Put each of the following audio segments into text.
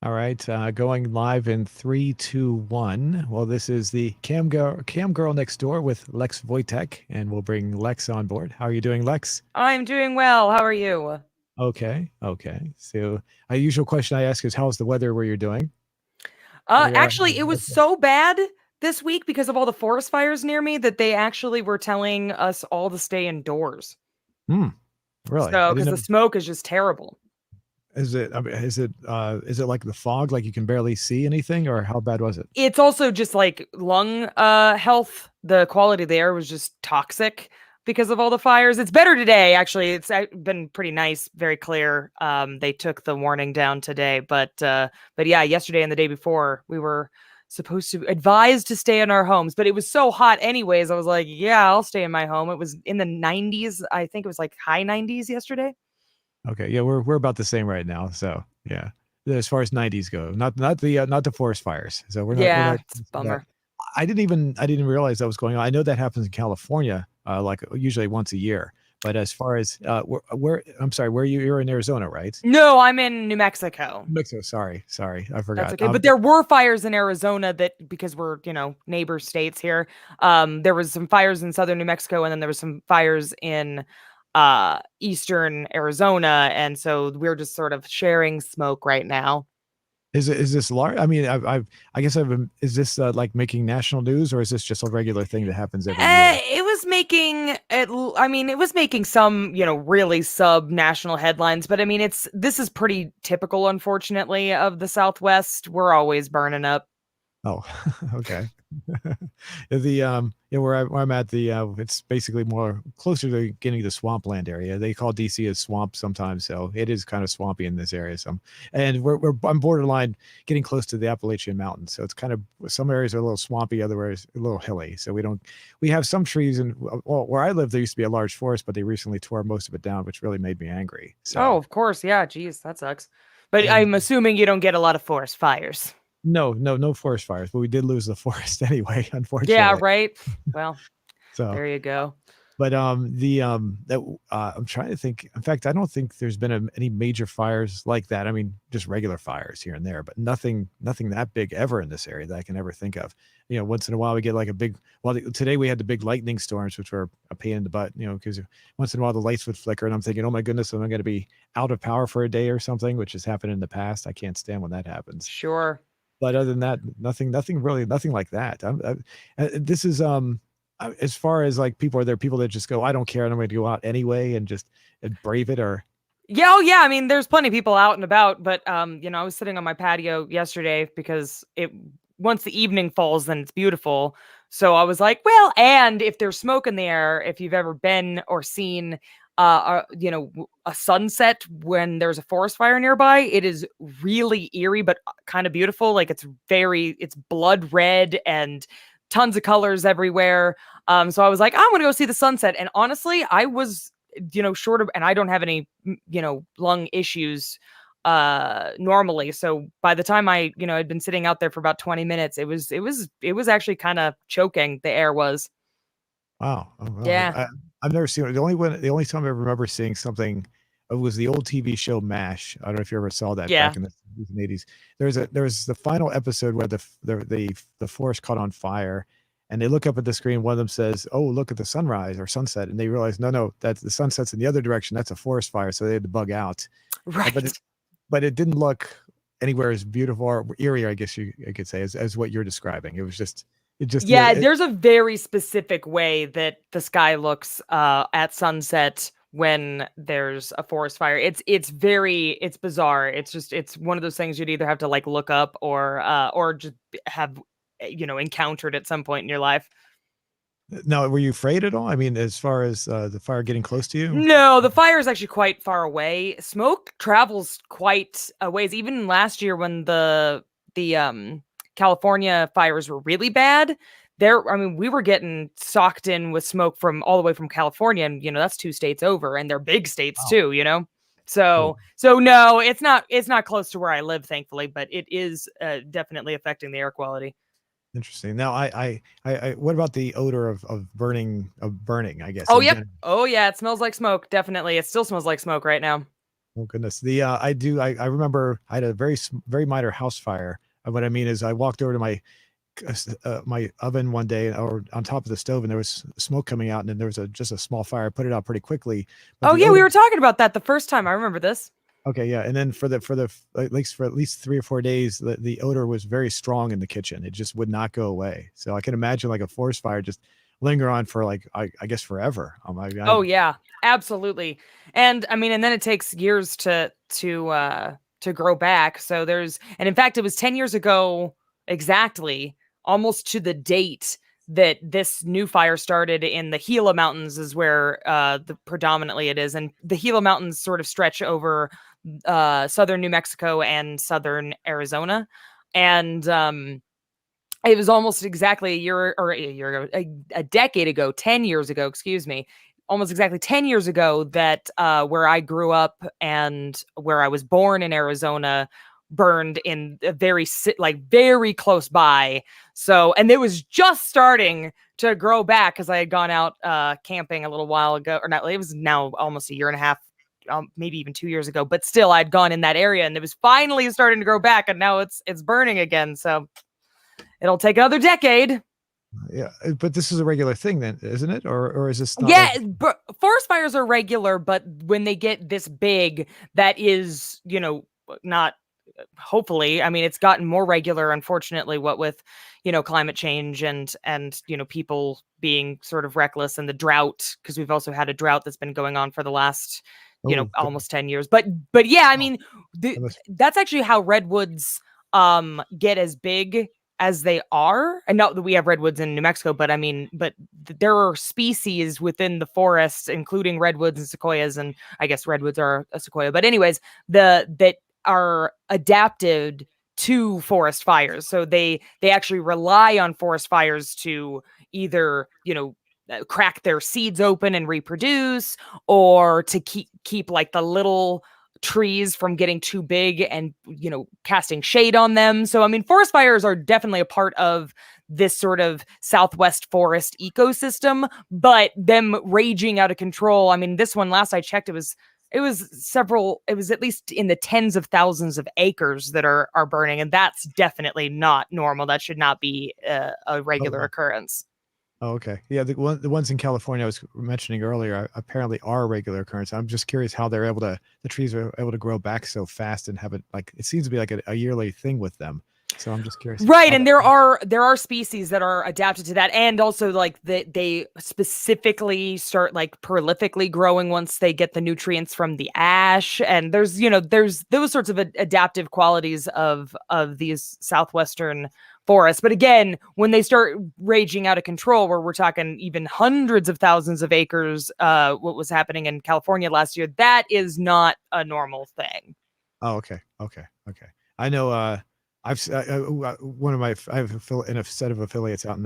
All right, going live in three, two, one. Well, this is the Cam Girl Next Door with Lex Voytek, and we'll bring Lex on board. How are you doing, Lex? I'm doing well. How are you? Okay, okay. So, a usual question I ask is, how's the weather where you're doing? Are you, Actually, it was so bad this week because of all the forest fires near me that they actually were telling us all to stay indoors. hmm, really? So, I because didn't the know. smoke is just terrible. Is it? I mean, is it like the fog, like you can barely see anything, or how bad was it? It's also just like lung health. The quality of the air was just toxic because of all the fires. It's better today, actually. It's been pretty nice, very clear. They took the warning down today, but yeah, yesterday and the day before we were supposed to advise to stay in our homes, but it was so hot anyways. I was like, yeah, I'll stay in my home. It was in the 90s. I think it was like high 90s yesterday. Okay, yeah, we're about the same right now. So, yeah, as far as '90s go, not the forest fires. So we're not Yeah, it's a that. bummer. I didn't realize that was going on. I know that happens in California, like usually once a year. But as far as where I'm sorry, where you're in Arizona, right? No, I'm in New Mexico. Mexico. Sorry, I That's forgot. okay. But there were fires in Arizona that because we're, neighbor states here. There was some fires in southern New Mexico and then there was some fires in eastern Arizona. And so we're just sort of sharing smoke right now. Is this large? I mean, I guess I've been. Is this like making national news, or is this just a regular thing that happens every year? It was making it. I mean, it was making some, really sub-national headlines. But I mean, this is pretty typical, unfortunately, of the Southwest. We're always burning up. Oh, okay. Where I'm at, it's basically more closer to getting to swampland area. They call DC a swamp sometimes, so it is kind of swampy in this area. And I'm borderline getting close to the Appalachian Mountains, so it's kind of some areas are a little swampy, other areas a little hilly. So we have some trees, and well, where I live, there used to be a large forest, but they recently tore most of it down, which really made me angry. Oh, So, of course, yeah. Geez, that sucks. But and I'm assuming you don't get a lot of forest fires. no forest fires, but we did lose the forest anyway, Yeah, unfortunately. right. Well, So. there you go. But the that I'm trying to think. In fact, I don't think there's been any major fires like that. I mean, just regular fires here and there, but nothing that big ever in this area that I can ever think of. Once in a while we get like a big. Well, today we had the big lightning storms, which were a pain in the butt. Because once in a while the lights would flicker, and I'm thinking, oh my goodness, am I going to be out of power for a day or something? Which has happened in the past. I can't stand when that happens. Sure. But other than that, nothing really, nothing like that. This is as far as like people, are there people that just go, I don't care, and I'm going to go out anyway and just and brave it, or Yeah, oh yeah. I mean, there's plenty of people out and about, but I was sitting on my patio yesterday because it once the evening falls, then it's beautiful. So I was like, well, and if there's smoke in the air, if you've ever been or seen a sunset when there's a forest fire nearby, it is really eerie but kind of beautiful. Like it's blood red and tons of colors everywhere. So I was like, I'm gonna go see the sunset. And honestly, I was short of, and I don't have any, lung issues normally. So by the time I, had been sitting out there for about 20 minutes, it was actually kind of choking. The air was. wow. Oh, well, Yeah. I've never seen it. The only time I remember seeing something was the old TV show MASH. I don't know if you ever saw that Yeah. back in the 70s and 80s. There's the final episode where the forest caught on fire, and they look up at the screen. One of them says, "Oh, look at the sunrise or sunset," and they realize, no, that's the sunset's in the other direction. That's a forest fire, so they had to bug out. Uh, But it, Right. but it didn't look anywhere as beautiful or eerie, I guess I could say, as what you're describing. It just Yeah, there's a very specific way that the sky looks at sunset when there's a forest fire. It's bizarre. It's one of those things you'd either have to like look up or just have encountered at some point in your life. Now, were you afraid at all? I mean, as far as the fire getting close to you? No, the fire is actually quite far away. Smoke travels quite a ways. Even last year when the California fires were really bad, I mean, we were getting socked in with smoke from all the way from California, and that's two states over, and they're big states Wow, too. cool. So no, it's not close to where I live, thankfully, but it is definitely affecting the air quality. Interesting. Now, what about the odor of burning, I guess, Oh, in yep. general? Oh, yeah. It smells like smoke. Definitely. It still smells like smoke right now. Oh goodness. I remember I had a very minor house fire. And what I mean is I walked over to my oven one day or on top of the stove, and there was smoke coming out, and then there was just a small fire. I put it out pretty quickly, but Oh the yeah, we odor. were talking about that the first time. I remember this. Okay, yeah, and then for at least 3 or 4 days, the odor was very strong in the kitchen. It just would not go away. So I can imagine like a forest fire just linger on for like I guess forever. Oh yeah, absolutely. And I mean, and then it takes years to grow back. So and in fact, it was 10 years ago exactly, almost to the date that this new fire started in the Gila Mountains is where predominantly it is. And the Gila Mountains sort of stretch over southern New Mexico and southern Arizona. And it was almost exactly a decade ago, 10 years ago, excuse me, almost exactly 10 years ago that where I grew up and where I was born in Arizona burned in a very close by. So, and it was just starting to grow back because I had gone out camping a little while ago, or not, it was now almost a year and a half, maybe even 2 years ago, but still I'd gone in that area and it was finally starting to grow back, and now it's burning again. So it'll take another decade. Yeah, but this is a regular thing then, isn't it? Or is this not Yeah, like forest fires are regular, but when they get this big, that is, not hopefully. I mean, it's gotten more regular, unfortunately, what with, climate change and people being sort of reckless and the drought, because we've also had a drought that's been going on for the last, oh good. almost 10 years. But yeah, I Oh, mean, unless- that's actually how redwoods get as big as they are. And not that we have redwoods in New Mexico, but I mean, there are species within the forests, including redwoods and sequoias, and I guess redwoods are a sequoia. But anyways, that are adapted to forest fires. So they actually rely on forest fires to either, crack their seeds open and reproduce, or to keep like the little trees from getting too big and casting shade on them. So I mean, forest fires are definitely a part of this sort of Southwest forest ecosystem, but them raging out of control. I mean, this one, last I checked, it was at least in the tens of thousands of acres that are burning, and that's definitely not normal. That should not be a regular oh, occurrence. oh, okay. Yeah, the ones in California I was mentioning earlier apparently are a regular occurrence. I'm just curious how the trees are able to grow back so fast and have it like it seems to be like a yearly thing with them. So I'm just curious Right, how and that there are species that are adapted to that, and also like they specifically start like prolifically growing once they get the nutrients from the ash. And there's those sorts of adaptive qualities of these southwestern forests. But again, when they start raging out of control, where we're talking even hundreds of thousands of acres, what was happening in California last year, that is not a normal thing. Oh, okay. Okay. Okay. I know one of my I have in a set of affiliates out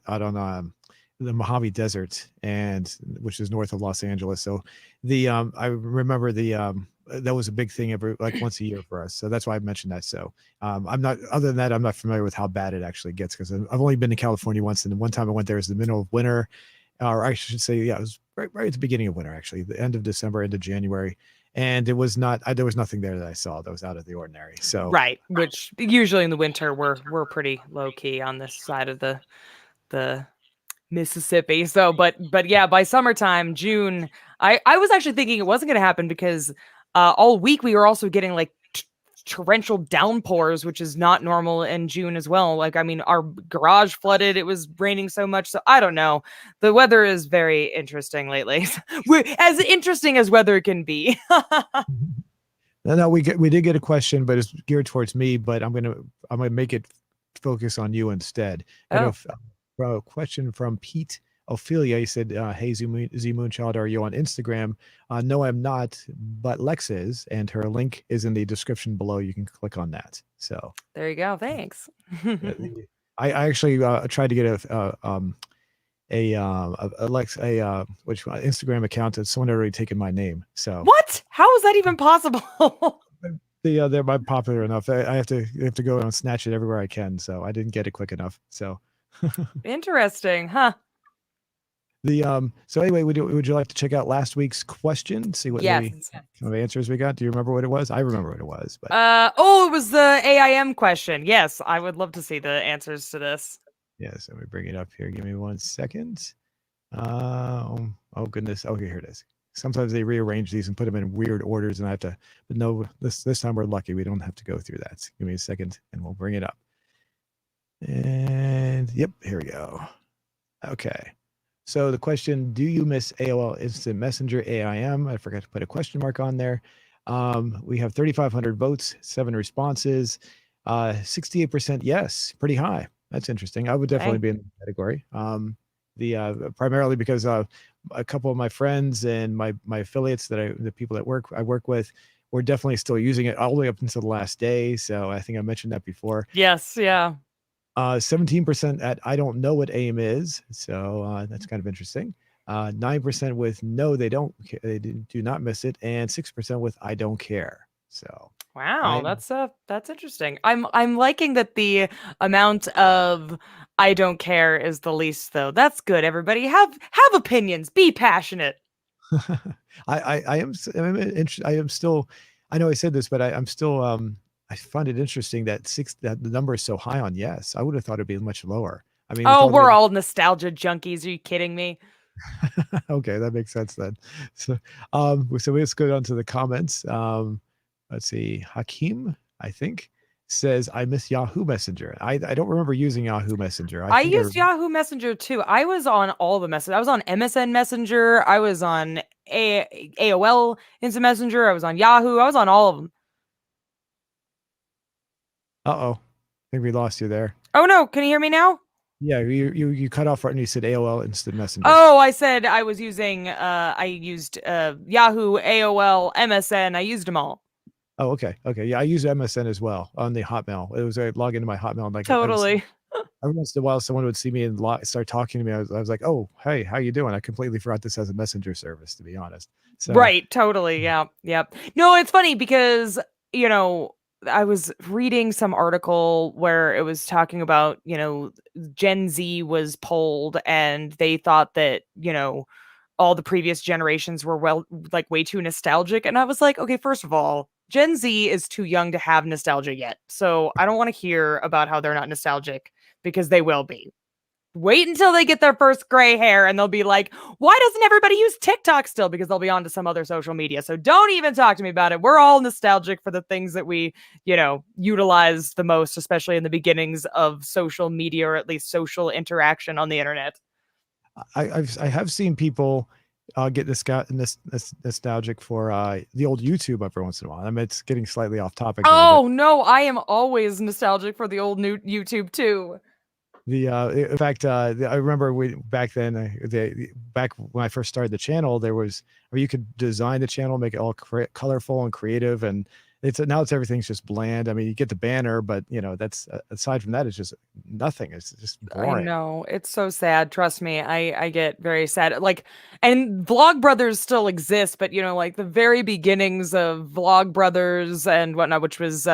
on the Mojave Desert, and which is north of Los Angeles. So I remember that was a big thing every like once a year for us. So that's why I mentioned that. So I'm not other than that I'm not familiar with how bad it actually gets, because I've only been to California once, and the one time I went there was the middle of winter, or I should say, yeah, it was right at the beginning of winter, actually, the end of December into January, and it was not there was nothing there that I saw that was out of the ordinary. So Right, which usually in the winter we're pretty low key on this side of the Mississippi. So, but yeah, by summertime, June, I was actually thinking it wasn't going to happen because all week we were also getting like torrential downpours, which is not normal in June as well. Like, I mean, our garage flooded. It was raining so much. So I don't know. The weather is very interesting lately. As interesting as weather can be. no, we did get a question, but it's geared towards me. But I'm gonna make it focus on you instead. Oh, A question from Pete Ophelia. He said, "Hey Z Moonchild, are you on Instagram?" No, I'm not, but Lex is, and her link is in the description below. You can click on that. So there you go. Thanks. I actually tried to get a Lex which Instagram account that someone had already taken my name. So What? How is that even possible? they're popular enough. I have to go and snatch it everywhere I can. So I didn't get it quick enough. So Interesting, huh? So anyway, would you like to check out last week's question? See what Yes. maybe kind of answers we got? Do you remember what it was? I remember what it was, but Oh, it was the AIM question. Yes, I would love to see the answers to this. yeah, so let me bring it up here. Give me 1 second. Oh goodness. Okay, here it is. Sometimes they rearrange these and put them in weird orders, and I have to. But no, this time we're lucky. We don't have to go through that. So give me a second, and we'll bring it up. And yep, here we go. Okay. So the question: do you miss AOL Instant Messenger AIM? I forgot to put a question mark on there. We have 3,500 votes, 7 responses, 68% yes, pretty high. That's interesting. I would definitely be in the category. Primarily because a couple of my friends and my affiliates the people that I work with, were definitely still using it all the way up until the last day. So I think I mentioned that before. Yes, yeah. 17% at I don't know what AIM is, so that's kind of interesting. 9% with no, they do not miss it, and 6% with I don't care. So wow, that's interesting. I'm liking that the amount of I don't care is the least though. That's good. Everybody have opinions. Be passionate. I am still. I know I said this, but I'm still. I find it interesting that the number is so high on yes. I would have thought it'd be much lower. I mean, oh, we're all nostalgia junkies. Are you kidding me? Okay, that makes sense then. So, so let's go down to the comments. Let's see. Hakeem, I think, says I miss Yahoo Messenger. I don't remember using Yahoo Messenger. I used Yahoo Messenger too. I was on all the messages. I was on MSN Messenger. I was on AOL Instant Messenger. I was on Yahoo. I was on all of them. Uh-oh. I think we lost you there. Oh no, can you hear me now? Yeah, you cut off right and you said AOL Instant Messenger. Oh, I said I was using I used Yahoo, AOL, MSN. I used them all. Oh, okay. Okay. Yeah, I use MSN as well on the Hotmail. It was I log into my Hotmail and Totally. every once in a while someone would see me and start talking to me. I was like, "Oh, hey, how you doing?" I completely forgot this has a messenger service, to be honest. So Right, totally. Yeah. Yep. No, it's funny because, you know, I was reading some article where it was talking about, you know, Gen Z was polled and they thought that, you know, all the previous generations were like way too nostalgic. And I was like, okay, first of all, Gen Z is too young to have nostalgia yet. So I don't want to hear about how they're not nostalgic because they will be. Wait until they get their first gray hair and they'll be like, why doesn't everybody use TikTok still? Because they'll be on to some other social media. So don't even talk to me about it. We're all nostalgic for the things that we, you know, utilize the most, especially in the beginnings of social media or at least social interaction on the internet. I have seen people get nostalgic for the old YouTube every once in a while. I mean, it's getting slightly off topic. Oh, no, I am always nostalgic for the old new YouTube too. In fact, I remember back then, back when I first started the channel, there was where you could design the channel, make it all colorful and creative, and now everything's just bland. I mean, you get the banner, but you know that's aside from that, it's just nothing. It's just boring. I know, it's so sad. Trust me, I get very sad. Like, and Vlogbrothers still exist, but you know, like the very beginnings of Vlogbrothers and whatnot, which was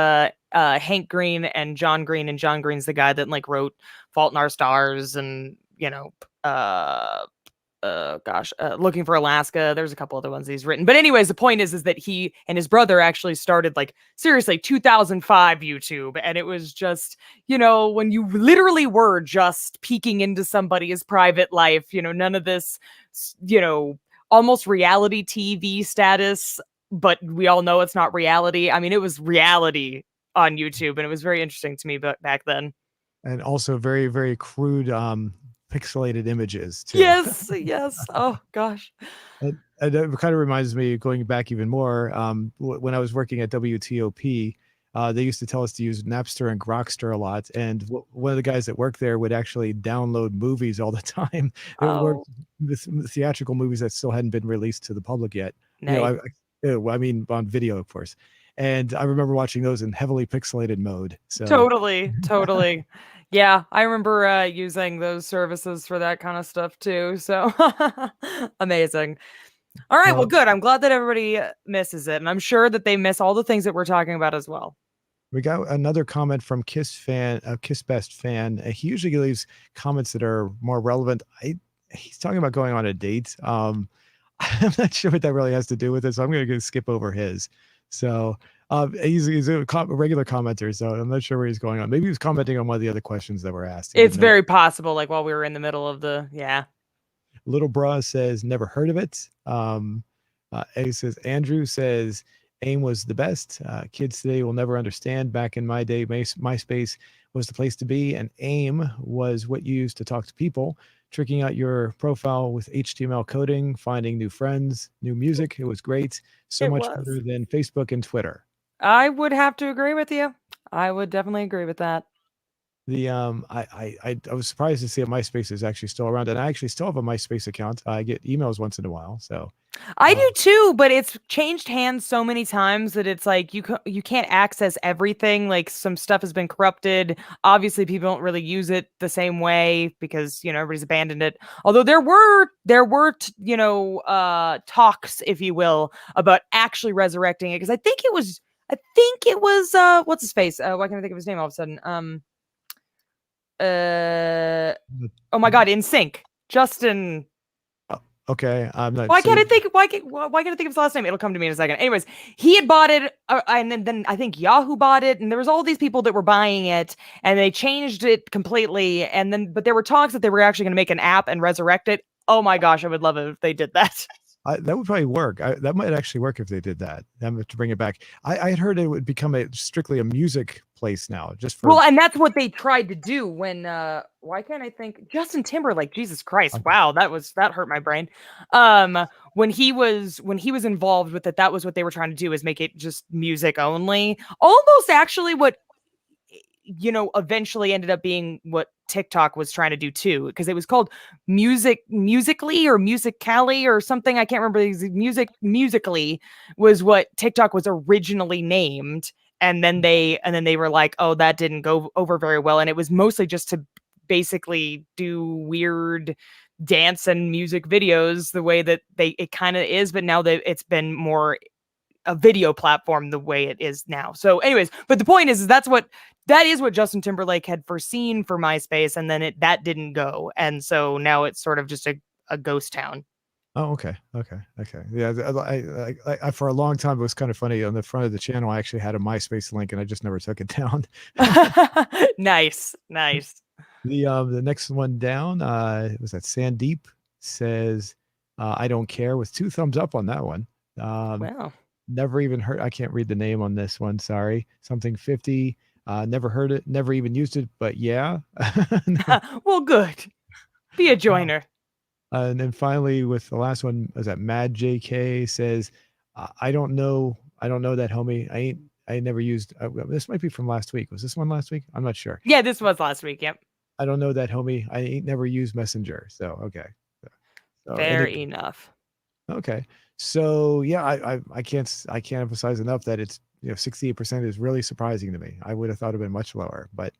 Hank Green and John Green, and John Green's the guy that like wrote Fault in Our Stars and you know Looking for Alaska. There's a couple other ones he's written, but anyways, the point is that he and his brother actually started like seriously 2005 YouTube, and it was just, you know, when you literally were just peeking into somebody's private life, you know, none of this, you know, almost reality TV status, but we all know it's not reality. I mean, it was reality on YouTube, and it was very interesting to me back then. And also very, very crude pixelated images too. Yes. Oh gosh. And it kind of reminds me, going back even more, when I was working at WTOP, they used to tell us to use Napster and Grokster a lot, and one of the guys that worked there would actually download movies all the time. The theatrical movies that still hadn't been released to the public yet. Nice. You know, I mean on video, of course. And I remember watching those in heavily pixelated mode. So totally. Yeah, I remember using those services for that kind of stuff too. So amazing. All right, well, good. I'm glad that everybody misses it, and I'm sure that they miss all the things that we're talking about as well. We got another comment from Kiss Best fan. He usually leaves comments that are more relevant. he's talking about going on a date. I'm not sure what that really has to do with it, so I'm going to skip over his. So he's a regular commenter, so I'm not sure where he's going on. Maybe he was commenting on one of the other questions that were asked. It's very possible, like while we were in the middle of the Little Bra says never heard of it. A says Andrew says AIM was the best. Kids today will never understand. Back in my day, MySpace was the place to be, and AIM was what you used to talk to people, tricking out your profile with HTML coding, finding new friends, new music. It was great. So much better than Facebook and Twitter. I would have to agree with you. I would definitely agree with that. I was surprised to see that MySpace is actually still around, and I actually still have a MySpace account. I get emails once in a while, so I do too, but it's changed hands so many times that it's like you can't access everything. Like some stuff has been corrupted. Obviously, people don't really use it the same way because everybody's abandoned it. Although there were talks, if you will, about actually resurrecting it, because I think it was what's his face? Why can't I think of his name all of a sudden? Oh my God, In Sync, Justin. Okay, I'm not. Why can't I think of his last name? It'll come to me in a second. Anyways, he had bought it, and then I think Yahoo bought it, and there was all these people that were buying it, and they changed it completely. But there were talks that they were actually going to make an app and resurrect it. Oh my gosh, I would love it if they did that. That would probably work. That might actually work if they did that. To bring it back. I had heard it would become strictly a music place now, just for. Well, and that's what they tried to do when. Why can't I think Justin Timberlake? Jesus Christ! Wow, that hurt my brain. When he was involved with it, that was what they were trying to do, is make it just music only. Almost actually what eventually ended up being what TikTok was trying to do too, because it was called Musically or Musically or something. I can't remember. Musically was what TikTok was originally named. And then they were like, oh, that didn't go over very well. And it was mostly just to basically do weird dance and music videos the way that it kind of is. But now that it's been more a video platform the way it is now. So anyways, but the point is that is what Justin Timberlake had foreseen for MySpace. And then that didn't go. And so now it's sort of just a ghost town. Oh, okay. Yeah, I for a long time, it was kind of funny. On the front of the channel, I actually had a MySpace link, and I just never took it down. Nice. The next one down was that Sandeep says, "I don't care," with 2 thumbs up on that one. Wow. Never even heard. I can't read the name on this one. Sorry. Something 50. Never heard it. Never even used it. But yeah. Well, good. Be a joiner. And then finally, with the last one, is that Mad JK says, "I don't know that, homie. I never used." This might be from last week. Was this one last week? I'm not sure. Yeah, this was last week. Yep. I don't know that, homie. I ain't never used Messenger. So okay. So, fair enough. Okay. So yeah, I can't emphasize enough that it's 68% is really surprising to me. I would have thought it'd been much lower, but.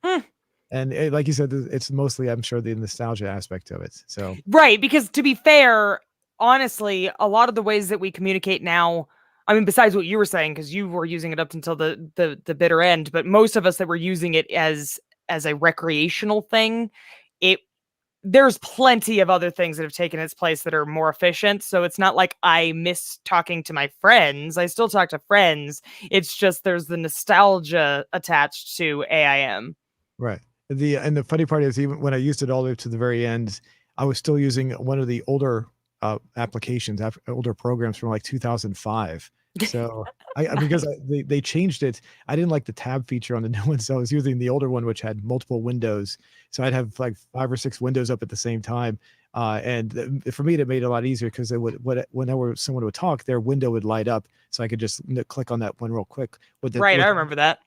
And like you said, it's mostly, I'm sure, the nostalgia aspect of it. So right, because to be fair, honestly, a lot of the ways that we communicate now, I mean, besides what you were saying, because you were using it up until the bitter end, but most of us that were using it as a recreational thing, there's plenty of other things that have taken its place that are more efficient. So it's not like I miss talking to my friends. I still talk to friends. It's just there's the nostalgia attached to AIM. Right. And the funny part is, even when I used it all the way to the very end, I was still using one of the older applications, older programs from like 2005. So because they changed it, I didn't like the tab feature on the new one, so I was using the older one, which had multiple windows. So I'd have like 5 or 6 windows up at the same time. And for me, it made it a lot easier because whenever someone would talk, their window would light up, so I could just click on that one real quick. I remember that.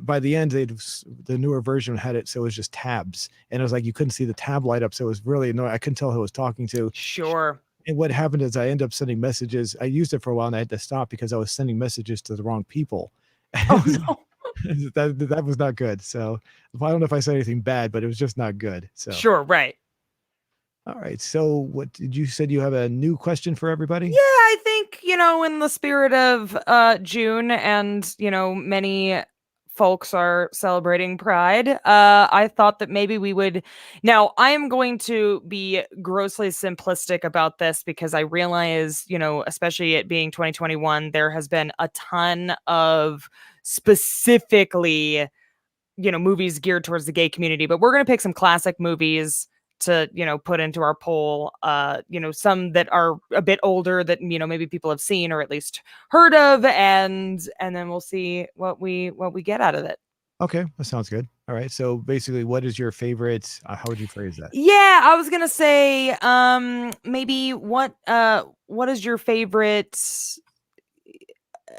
By the end, the newer version had it so it was just tabs, and it was like you couldn't see the tab light up, so it was really annoying. I couldn't tell who I was talking to. Sure. And what happened is I ended up sending messages. I used it for a while, and I had to stop because I was sending messages to the wrong people. Oh no. that was not good. So I don't know if I said anything bad, but it was just not good. So sure, right. All right. So what did you said you have a new question for everybody? Yeah, I think, in the spirit of June and, many folks are celebrating Pride, I thought that maybe we would. Now, I am going to be grossly simplistic about this because I realize, especially it being 2021, there has been a ton of specifically, movies geared towards the gay community. But we're going to pick some classic movies to put into our poll, some that are a bit older that maybe people have seen or at least heard of, and then we'll see what we get out of it. Okay, that sounds good. All right, so basically, what is your favorite? How would you phrase that? Yeah, I was gonna say maybe what is your favorite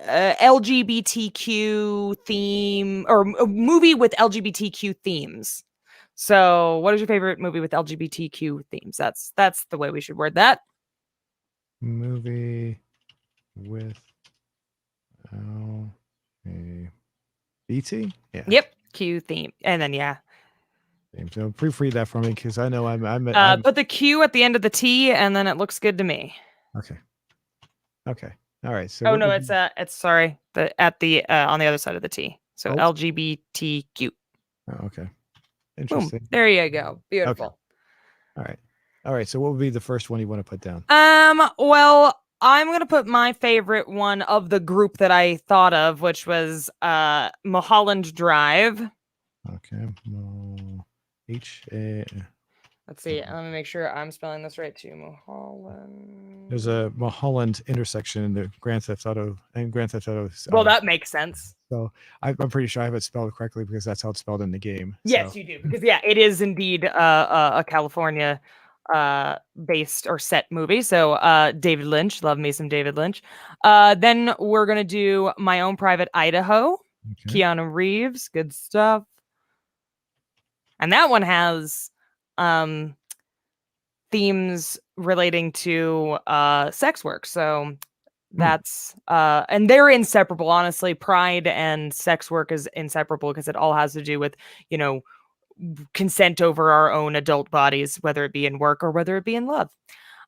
LGBTQ theme or a movie with LGBTQ themes? So, what is your favorite movie with LGBTQ themes? That's the way we should word that. Movie with LGBT? Yeah. Yep, Q theme, and then yeah. So proofread that for me because I know I'm Put the Q at the end of the T, and then it looks good to me. Okay. All right. So oh no, it's sorry, at the on the other side of the T. So LGBTQ. Oh, okay. Interesting. Boom. There you go. Beautiful. Okay. All right. So what would be the first one you want to put down? Well, I'm gonna put my favorite one of the group that I thought of, which was Mulholland Drive. Okay. Let's see. Let me make sure I'm spelling this right too. Mulholland. There's a Mulholland intersection in the Grand Theft Auto and Grand Theft Auto. Well, that makes sense. So I'm pretty sure I have it spelled correctly because that's how it's spelled in the game. Yes, so. you do. Because yeah, it is indeed a California based or set movie. So David Lynch, love me some David Lynch. Then we're gonna do My Own Private Idaho. Okay. Keanu Reeves, good stuff. And that one has themes relating to sex work. So that's and they're inseparable. Honestly, pride and sex work is inseparable because it all has to do with, consent over our own adult bodies, whether it be in work or whether it be in love.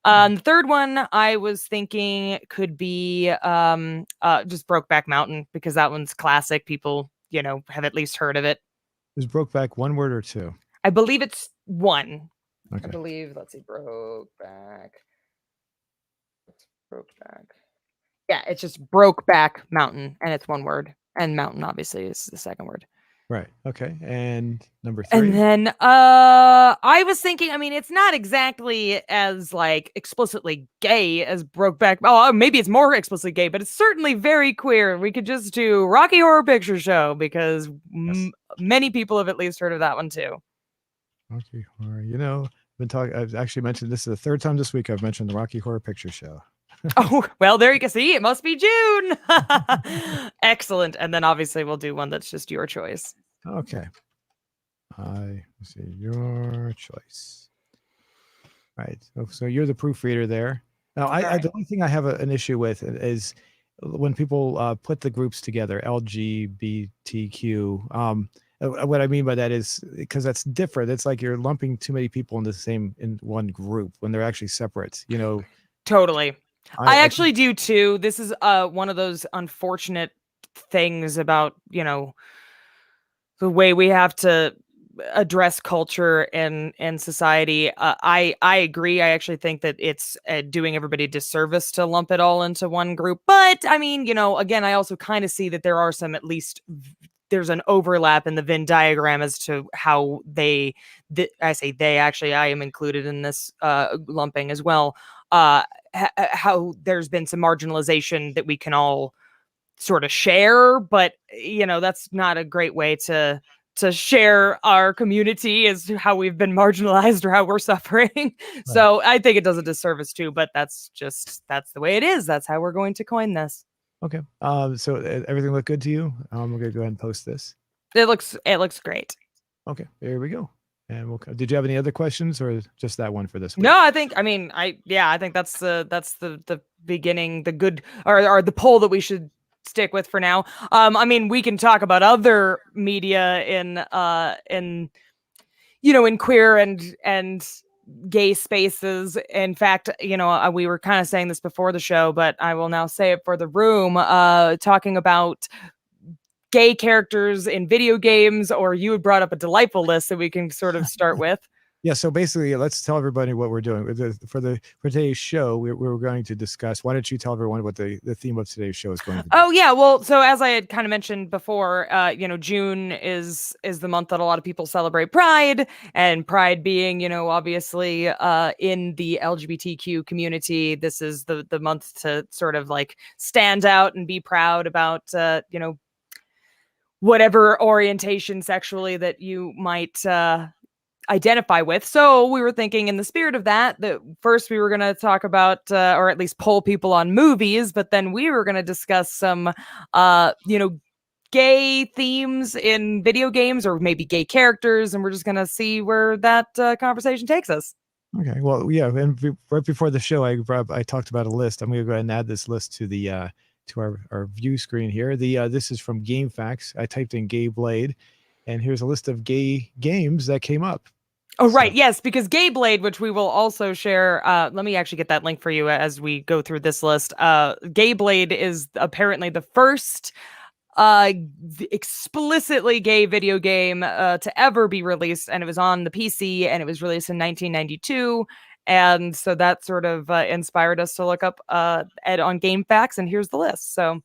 The third one I was thinking could be just Brokeback Mountain, because that one's classic. People, have at least heard of it. Is Brokeback one word or two? I believe it's one. Okay. I believe, let's see, Brokeback. Yeah, it's just Brokeback Mountain, and it's one word. And mountain, obviously, is the second word. Right. Okay. And number 3. And then I was thinking, I mean, it's not exactly as like explicitly gay as Brokeback. Oh, maybe it's more explicitly gay, but it's certainly very queer. We could just do Rocky Horror Picture Show because many people have at least heard of that one too. Rocky Horror. I've actually mentioned this is the third time this week I've mentioned the Rocky Horror Picture Show. Oh, well, there you can see. It must be June. Excellent. And then obviously we'll do one that's just your choice. Okay. I see your choice. Right. So you're the proofreader there. Now, the only thing I have an issue with is when people put the groups together, LGBTQ. What I mean by that is because that's different. It's like you're lumping too many people in one group when they're actually separate. Totally. I actually do too. This is one of those unfortunate things about, the way we have to address culture and society. I agree. I actually think that it's doing everybody a disservice to lump it all into one group. But I mean, again, I also kind of see that there are some, at least there's an overlap in the Venn diagram as to how I am included in this lumping as well. How there's been some marginalization that we can all sort of share, but that's not a great way to share our community, as how we've been marginalized or how we're suffering. Right. So I think it does a disservice too, but that's the way it is. That's how we're going to coin this. Okay. So everything look good to you? We're gonna go ahead and post this. It looks great. Okay, there we go. And did you have any other questions or just that one for this week? No, I think that's the beginning, the good or the poll that we should stick with for now. I mean, we can talk about other media in queer and gay spaces. In fact, we were kind of saying this before the show, but I will now say it for the room, talking about gay characters in video games, or you had brought up a delightful list that we can sort of start with. Yeah, so basically, let's tell everybody what we're doing. For today's show. We're going to discuss. Why don't you tell everyone what the theme of today's show is going to be? Oh yeah, well, so as I had kind of mentioned before, June is the month that a lot of people celebrate Pride, and Pride being, obviously in the LGBTQ community, this is the month to sort of like stand out and be proud about, whatever orientation sexually that you might identify with. So we were thinking, in the spirit of that first we were going to talk about, or at least poll people on movies, but then we were going to discuss some, gay themes in video games, or maybe gay characters, and we're just going to see where that conversation takes us. Okay, well, yeah, and right before the show, I talked about a list. I'm going to go ahead and add this list to the to our view screen here. This is from GameFAQs. I typed in Gay Blade, and here's a list of gay games that came up. Oh, right. Yes, because Gay Blade, which we will also share. Let me actually get that link for you as we go through this list. Gay Blade is apparently the first explicitly gay video game to ever be released, and it was on the PC, and it was released in 1992. And so that sort of inspired us to look up on GameFAQs, and here's the list. So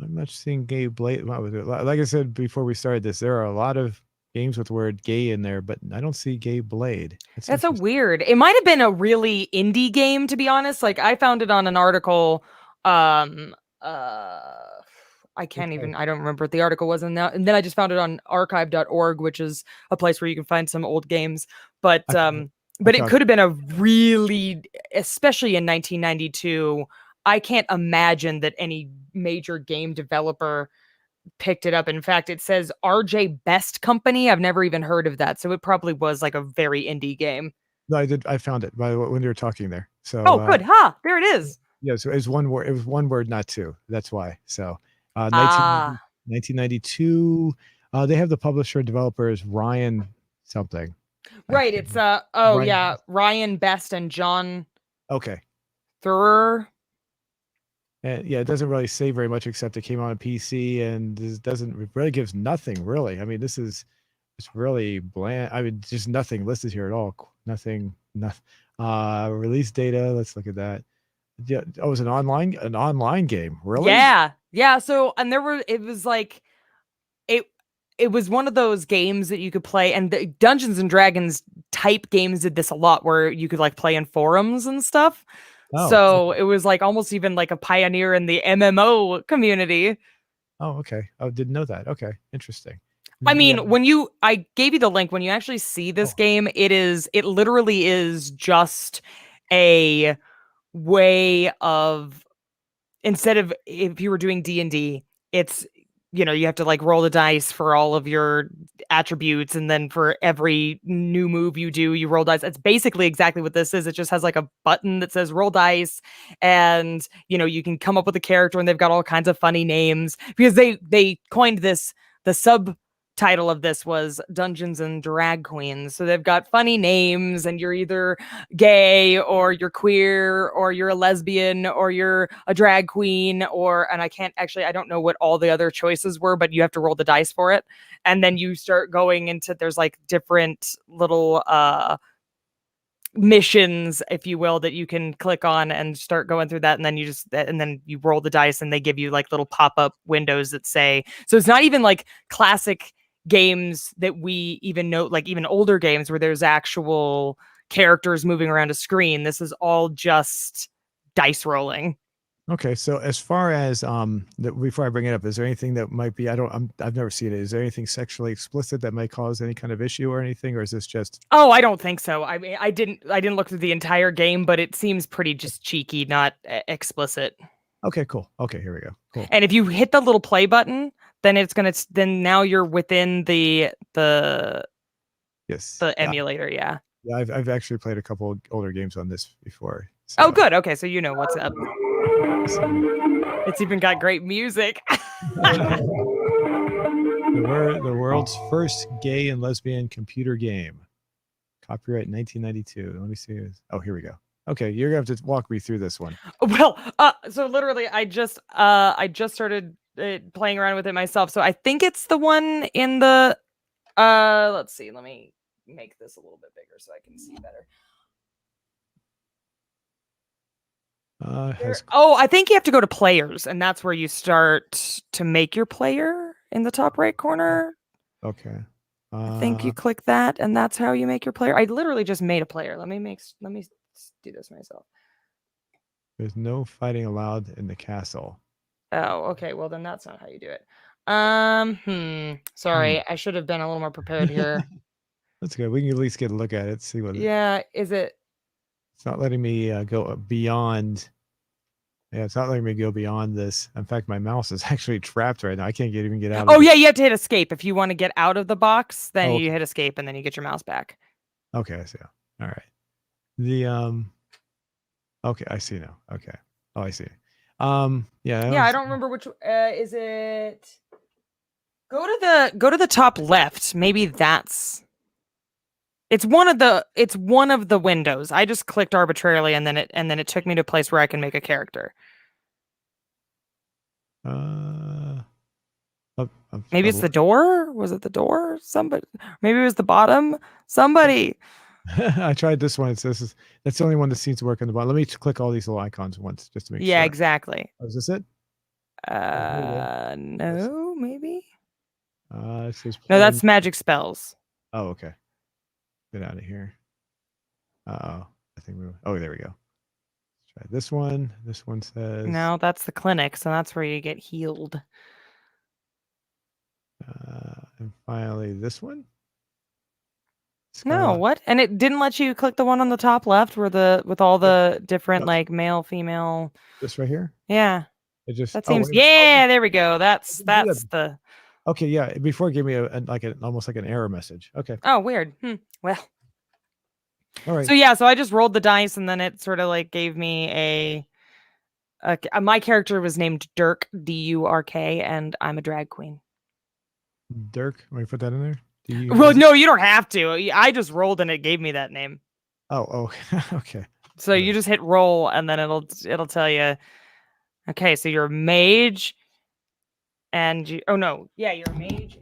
I'm not seeing Gay Blade. Like I said before we started this, there are a lot of games with the word gay in there, but I don't see Gay Blade. That's a weird. It might have been a really indie game, to be honest. Like, I found it on an article. I can't even, I don't remember what the article was in that. And then I just found it on archive.org, which is a place where you can find some old games. But it could have been a really, especially in 1992, I can't imagine that any major game developer picked it up. In fact, it says RJ Best Company. I've never even heard of that, so it probably was like a very indie game. No, I found it when you were talking there. So good, there it is. Yeah, so it was one word. It was one word, not two. That's why. So 1992. They have the publisher developers Ryan something. Right. It's Ryan Best and John. Okay. Thurer. And yeah, it doesn't really say very much, except it came on a PC, and it really gives nothing really. I mean, it's really bland. I mean, just nothing listed here at all. Nothing. Release data. Let's look at that. Yeah. Oh, it was an online game. Really? Yeah. Yeah. So, and it was like, it was one of those games that you could play, and the Dungeons and Dragons type games did this a lot, where you could like play in forums and stuff. So it was like almost even like a pioneer in the MMO community. Oh, okay. Oh, didn't know that. Okay. Interesting. I mean, I gave you the link, when you actually see this game, it literally is just a way of, instead of, if you were doing D&D, it's, you have to like roll the dice for all of your attributes, and then for every new move you do, you roll dice. That's basically exactly what this is. It just has like a button that says roll dice, and you can come up with a character, and they've got all kinds of funny names, because they coined this. The subtitle of this was Dungeons and Drag Queens. So they've got funny names, and you're either gay, or you're queer, or you're a lesbian, or you're a drag queen, and I don't know what all the other choices were, but you have to roll the dice for it. And then you start going into, there's like different little missions, if you will, that you can click on and start going through that, and then you roll the dice, and they give you like little pop-up windows that say, so it's not even like classic games that we even know, like even older games where there's actual characters moving around a screen. This is all just dice rolling. Okay, so as far as before I bring it up, is there anything that might be, I've never seen it. Is there anything sexually explicit that might cause any kind of issue or anything, or is this just? Oh, I don't think so. I mean, I didn't look through the entire game, but it seems pretty just cheeky, not explicit. Okay, cool. Okay, here we go. Cool. And if you hit the little play button, then then now you're within the emulator. Yeah. Yeah, I've actually played a couple older games on this before. So. Oh, good. Okay, so you know what's up. It's even got great music. The world's first gay and lesbian computer game. Copyright 1992. Let me see. Oh, here we go. Okay, you're gonna have to walk me through this one. Well, so literally, I just started playing around with it myself. So I think it's the one in the let's see, let me make this a little bit bigger so I can see better. I think you have to go to players, and that's where you start to make your player in the top right corner. Okay. I think you click that, and that's how you make your player. I literally just made a player. Let me do this myself. There's no fighting allowed in the castle. Oh, okay. Well, then that's not how you do it. Sorry, I should have been a little more prepared here. That's good. We can at least get a look at it. See what. Yeah, is it? It's not letting me go beyond. Yeah, it's not letting me go beyond this. In fact, my mouse is actually trapped right now. I can't even get out. Oh yeah, you have to hit escape if you want to get out of the box. Then okay. You hit escape, and then you get your mouse back. Okay, I see. All right. The Okay, I see now. Okay. Oh, I see. Yeah. I don't remember which. Is it? Go to the top left. Maybe that's. It's one of the windows. I just clicked arbitrarily, and then it took me to a place where I can make a character. Maybe it's the door. Was it the door? Somebody. Maybe it was the bottom. Somebody. I tried this one. That's the only one that seems to work on the bottom. Let me click all these little icons once just to make sure. Yeah, exactly. Oh, is this it? No, maybe. It says no, that's magic spells. Oh, okay. Get out of here. I think oh, there we go. Let's try this one. This one says no, that's the clinic, so that's where you get healed. And finally this one. No, what? And it didn't let you click the one on the top left where with all the different like male, female. This right here? Yeah. It just that seems there we go. That's the okay, yeah. Before it gave me almost like an error message. Okay. Oh, weird. Well. All right. So I just rolled the dice and then it sort of like gave me my character was named Dirk, D-U-R-K, and I'm a drag queen. Dirk? Let me put that in there. Well, no, you don't have to. I just rolled and it gave me that name. Oh, okay. So you just hit roll and then it'll tell you. Okay, so you're a mage, and you're a mage,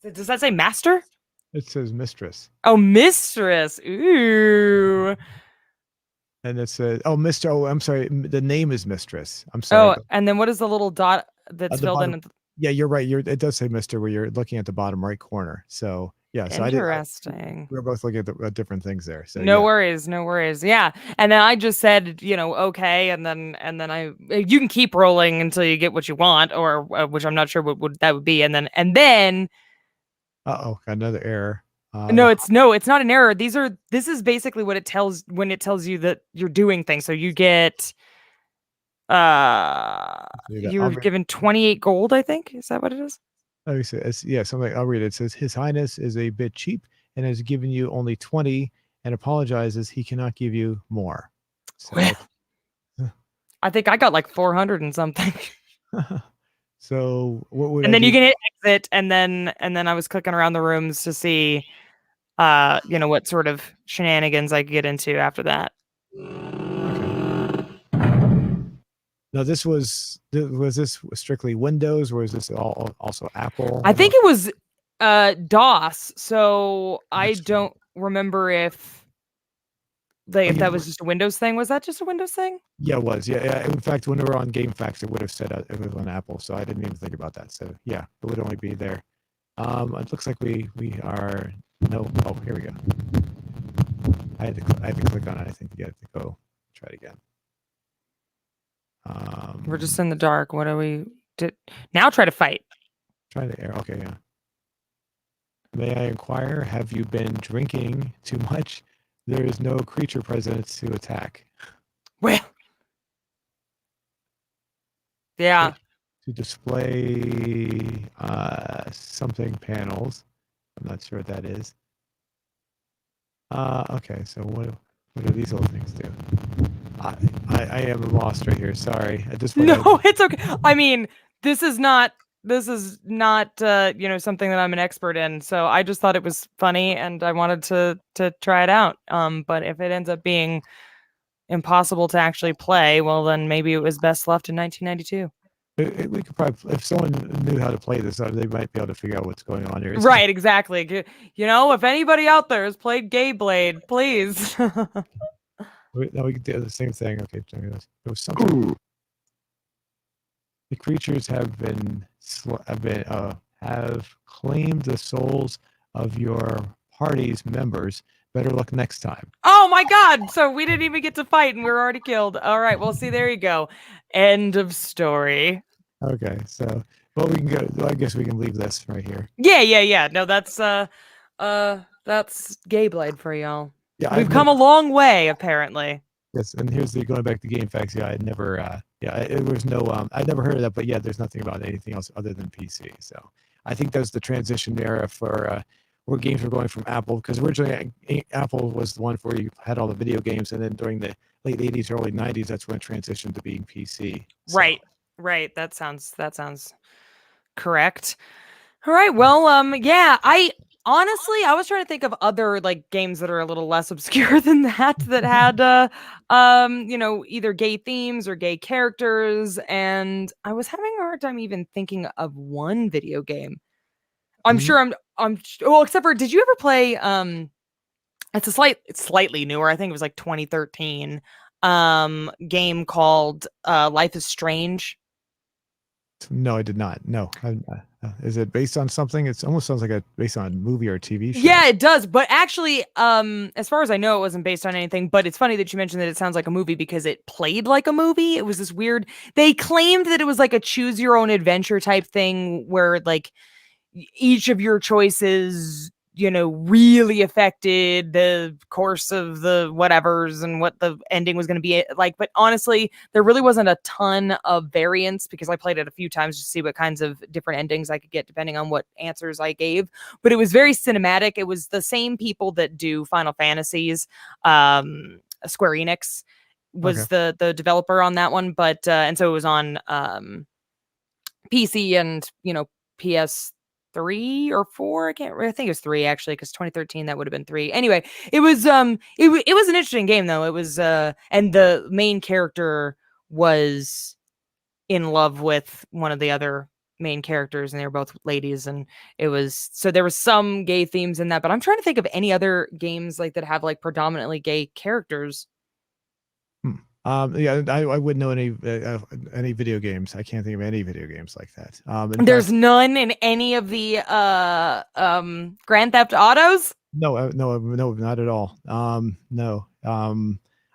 and does that say master? It says mistress. Oh, mistress. Ooh. And it says, Mister. Oh, I'm sorry. The name is mistress. I'm sorry. Oh, and then what is the little dot that's filled bottom, in? Yeah, you're right. It does say Mister where you're looking at the bottom right corner. So yeah, so interesting. We were both looking at different things there. So no worries. Yeah, and then I just said, okay, and then you can keep rolling until you get what you want, or which I'm not sure what that would be, and then. Got another error. No, it's not an error. This is basically what it tells when it tells you that you're doing things. So you get you're given 28 gold, I think. Is that what it is? Let me see. Something. I'll read it. It says His Highness is a bit cheap and has given you only 20 and apologizes he cannot give you more. So, I think I got like 400 and something. So what would? And then you can hit exit, and then I was clicking around the rooms to see, what sort of shenanigans I could get into after that. Okay. Now, was this strictly Windows, or is this also Apple? I think it was DOS. So I don't remember if that was just a Windows thing. Was that just a Windows thing? Yeah, it was. Yeah. In fact, when we were on GameFAQs, it would have said it was on Apple, so I didn't even think about that. So yeah, it would only be there. It looks like we are no. Oh, here we go. I had to click on it. I think you have to go try it again. We're just in the dark. What do we do now? Try to fight. Try the air. Okay, yeah. May I inquire? Have you been drinking too much? There is no creature present to attack. Well, yeah. To display something panels. I'm not sure what that is. Okay, so what do these little things do? I am lost right here. Sorry. At this point, no, it's okay. I mean, this is not something that I'm an expert in. So I just thought it was funny and I wanted to try it out. But if it ends up being impossible to actually play, well, then maybe it was best left in 1992. We could probably, if someone knew how to play this, they might be able to figure out what's going on here. Right, exactly. You know, if anybody out there has played Gay Blade, please. Now we can do the same thing. Okay, there was something. The creatures have have claimed the souls of your party's members. Better luck next time. Oh my God! So we didn't even get to fight, and we were already killed. All right, well, see, there you go. End of story. Okay, so well, we can go. Well, I guess we can leave this right here. Yeah. No, that's Gay Blade for y'all. Yeah, We've come a long way, apparently. Yes, and here's the going back to game facts. Yeah, I never. It was no. I never heard of that, but yeah, there's nothing about anything else other than PC. So I think that's the transition era for where games were going from Apple, because originally Apple was the one where you had all the video games, and then during the late 80s, early 90s, that's when it transitioned to being PC. So. Right. That sounds correct. All right. Well, yeah, I was trying to think of other like games that are a little less obscure than that had either gay themes or gay characters, and I was having a hard time even thinking of one video game. I'm sure I'm well, except for, did you ever play it's slightly newer, I think it was like 2013 game called Life is Strange? No, I did not. No. Is it based on something? It almost sounds like based on a movie or a TV show. Yeah, it does. But actually, as far as I know, it wasn't based on anything. But it's funny that you mentioned that it sounds like a movie, because it played like a movie. It was this weird. They claimed that it was like a choose your own adventure type thing, where like each of your choices, really affected the course of the whatevers and what the ending was going to be like. But honestly, there really wasn't a ton of variance, because I played it a few times to see what kinds of different endings I could get depending on what answers I gave. But it was very cinematic. It was the same people that do Final Fantasies. Square Enix was the developer on that one, but and so it was on PC and PS3 or 4. I think it was 3 actually, because 2013 that would have been 3. Anyway, it was an interesting game though. It was and the main character was in love with one of the other main characters, and they were both ladies, and so there was some gay themes in that. But I'm trying to think of any other games like that have like predominantly gay characters. Yeah, I wouldn't know any video games. I can't think of any video games like that. There's none in any of the Grand Theft Autos? No, not at all. No.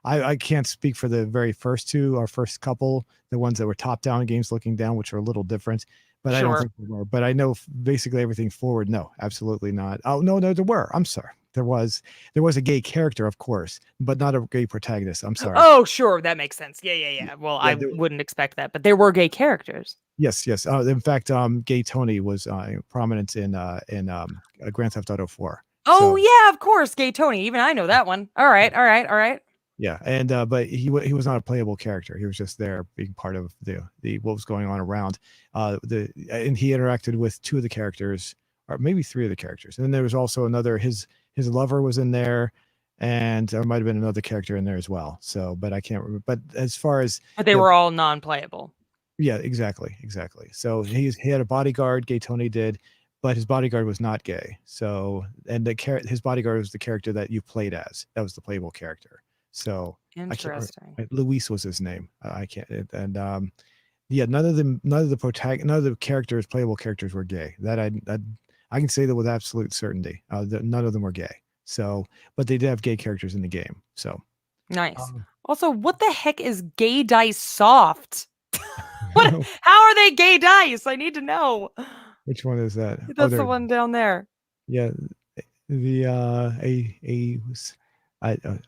I can't speak for the very first two, our first couple, the ones that were top-down games looking down, which are a little different. But I don't think there were. But I know basically everything forward. No, absolutely not. Oh no, there were. I'm sorry. There was a gay character, of course, but not a gay protagonist. I'm sorry. Oh, sure, that makes sense. Yeah. Well, I wouldn't expect that, but there were gay characters. Yes. In fact, Gay Tony was prominent in Grand Theft Auto 4. Oh, so, yeah, of course, Gay Tony. Even I know that one. All right. Yeah, and but he was not a playable character. He was just there being part of the what was going on around. And he interacted with two of the characters, or maybe three of the characters. And then there was also another. His lover was in there, and there might have been another character in there as well. So, but I can't remember. But as far as they were all non-playable. Yeah, exactly. So he had a bodyguard. Gay Tony did, but his bodyguard was not gay. So, and his bodyguard was the character that you played as. That was the playable character. So interesting. Luis was his name. I can't. And none of the characters, playable characters, were gay. That I can say that with absolute certainty. None of them were gay. So, but they did have gay characters in the game. So nice. Also, what the heck is Gay Dice Soft? How are they gay dice? I need to know. Which one is that? That's the one down there. Yeah, the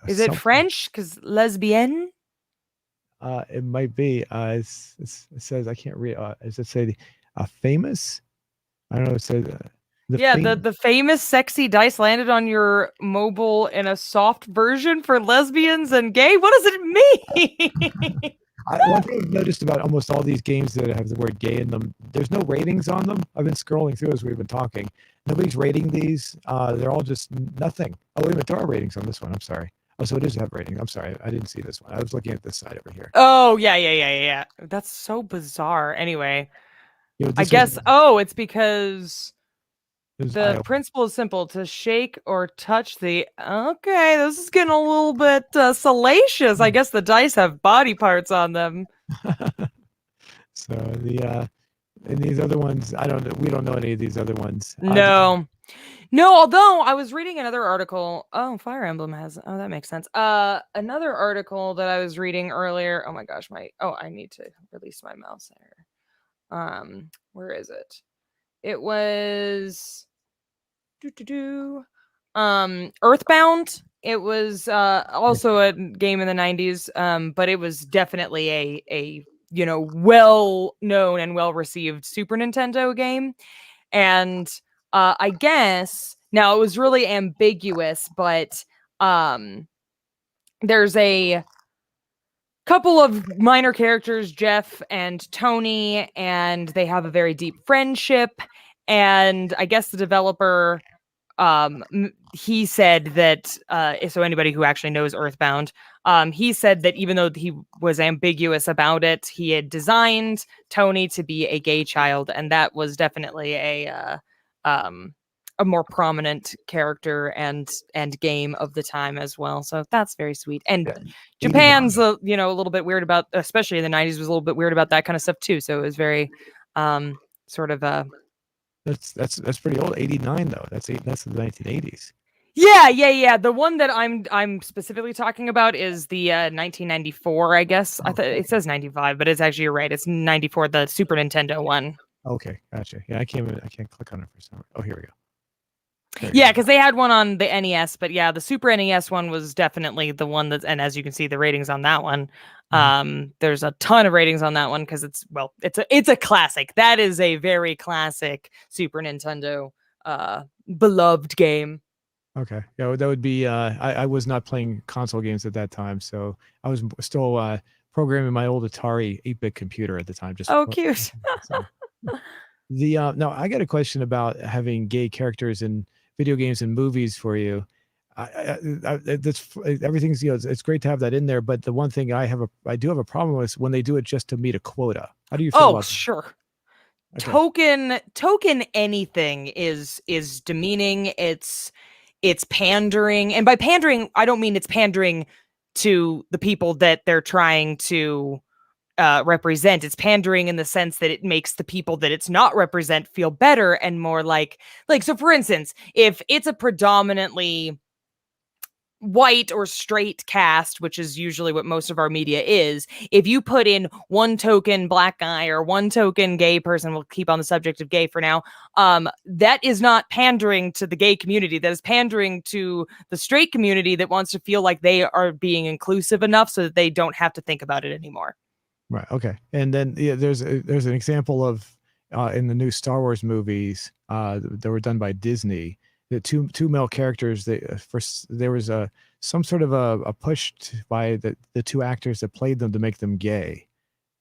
is it French? Because lesbienne. It might be. It says, I can't read. Does it say famous? I don't know. It says the famous sexy dice landed on your mobile in a soft version for lesbians and gay. What does it mean? One thing I've noticed about almost all these games that have the word gay in them, there's no ratings on them. I've been scrolling through as we've been talking. Nobody's rating these. They're all just nothing. Oh, wait a minute. There are ratings on this one. I'm sorry. Oh, so it does have rating. I'm sorry, I didn't see this one. I was looking at this side over here. Oh, yeah. That's so bizarre. Anyway, You know, I this was guess, oh, it's because it was the principle is simple: to shake or touch the. Okay, this is getting a little bit salacious. I guess the dice have body parts on them. So and these other ones, I don't know. We don't know any of these other ones. No. No, although I was reading another article. Oh, Fire Emblem has. Oh, that makes sense. Another article that I was reading earlier. Oh my gosh, I need to release my mouse here. Where is it? It was Earthbound. It was also a game in the 90s, but it was definitely a well known and well received Super Nintendo game. And I guess now it was really ambiguous, but there's a couple of minor characters, Jeff and Tony, and they have a very deep friendship. And I guess the developer, he said that so anybody who actually knows Earthbound, he said that even though he was ambiguous about it, he had designed Tony to be a gay child, and that was definitely a more prominent character and game of the time as well. So that's very sweet. And Yeah, Japan's a little bit weird about, especially in the 90s, was a little bit weird about that kind of stuff too. So it was very sort of that's pretty old. 89 though. That's the 1980s. Yeah. The one that I'm specifically talking about is the 1994, I guess. I thought it says 95, but it's actually, you're right. It's 94, the Super Nintendo one. Okay, gotcha. Yeah, I can't click on it for some. Oh, here we go. Yeah, because they had one on the NES, but yeah, the Super NES one was definitely the one that, and as you can see, the ratings on that one, there's a ton of ratings on that one because it's a classic. That is a very classic Super Nintendo beloved game. Okay, yeah, that would be. I was not playing console games at that time, so I was still programming my old Atari 8-bit computer at the time. Just cute. So, now I got a question about having gay characters in video games and movies for you. That's everything's it's great to have that in there, but the one thing I do have a problem with when they do it just to meet a quota. How do you feel about that? Sure. Okay. Token anything is demeaning. It's pandering, and by pandering, I don't mean it's pandering to the people that they're trying to represent. It's pandering in the sense that it makes the people that it's not represent feel better and more like so. For instance, if it's a predominantly white or straight cast, which is usually what most of our media is, if you put in one token black guy or one token gay person, we'll keep on the subject of gay for now, that is not pandering to the gay community. That is pandering to the straight community that wants to feel like they are being inclusive enough so that they don't have to think about it anymore. Right. Okay. And then there's an example of in the new Star Wars movies that were done by Disney. The two male characters. There was some sort of a push by the two actors that played them to make them gay,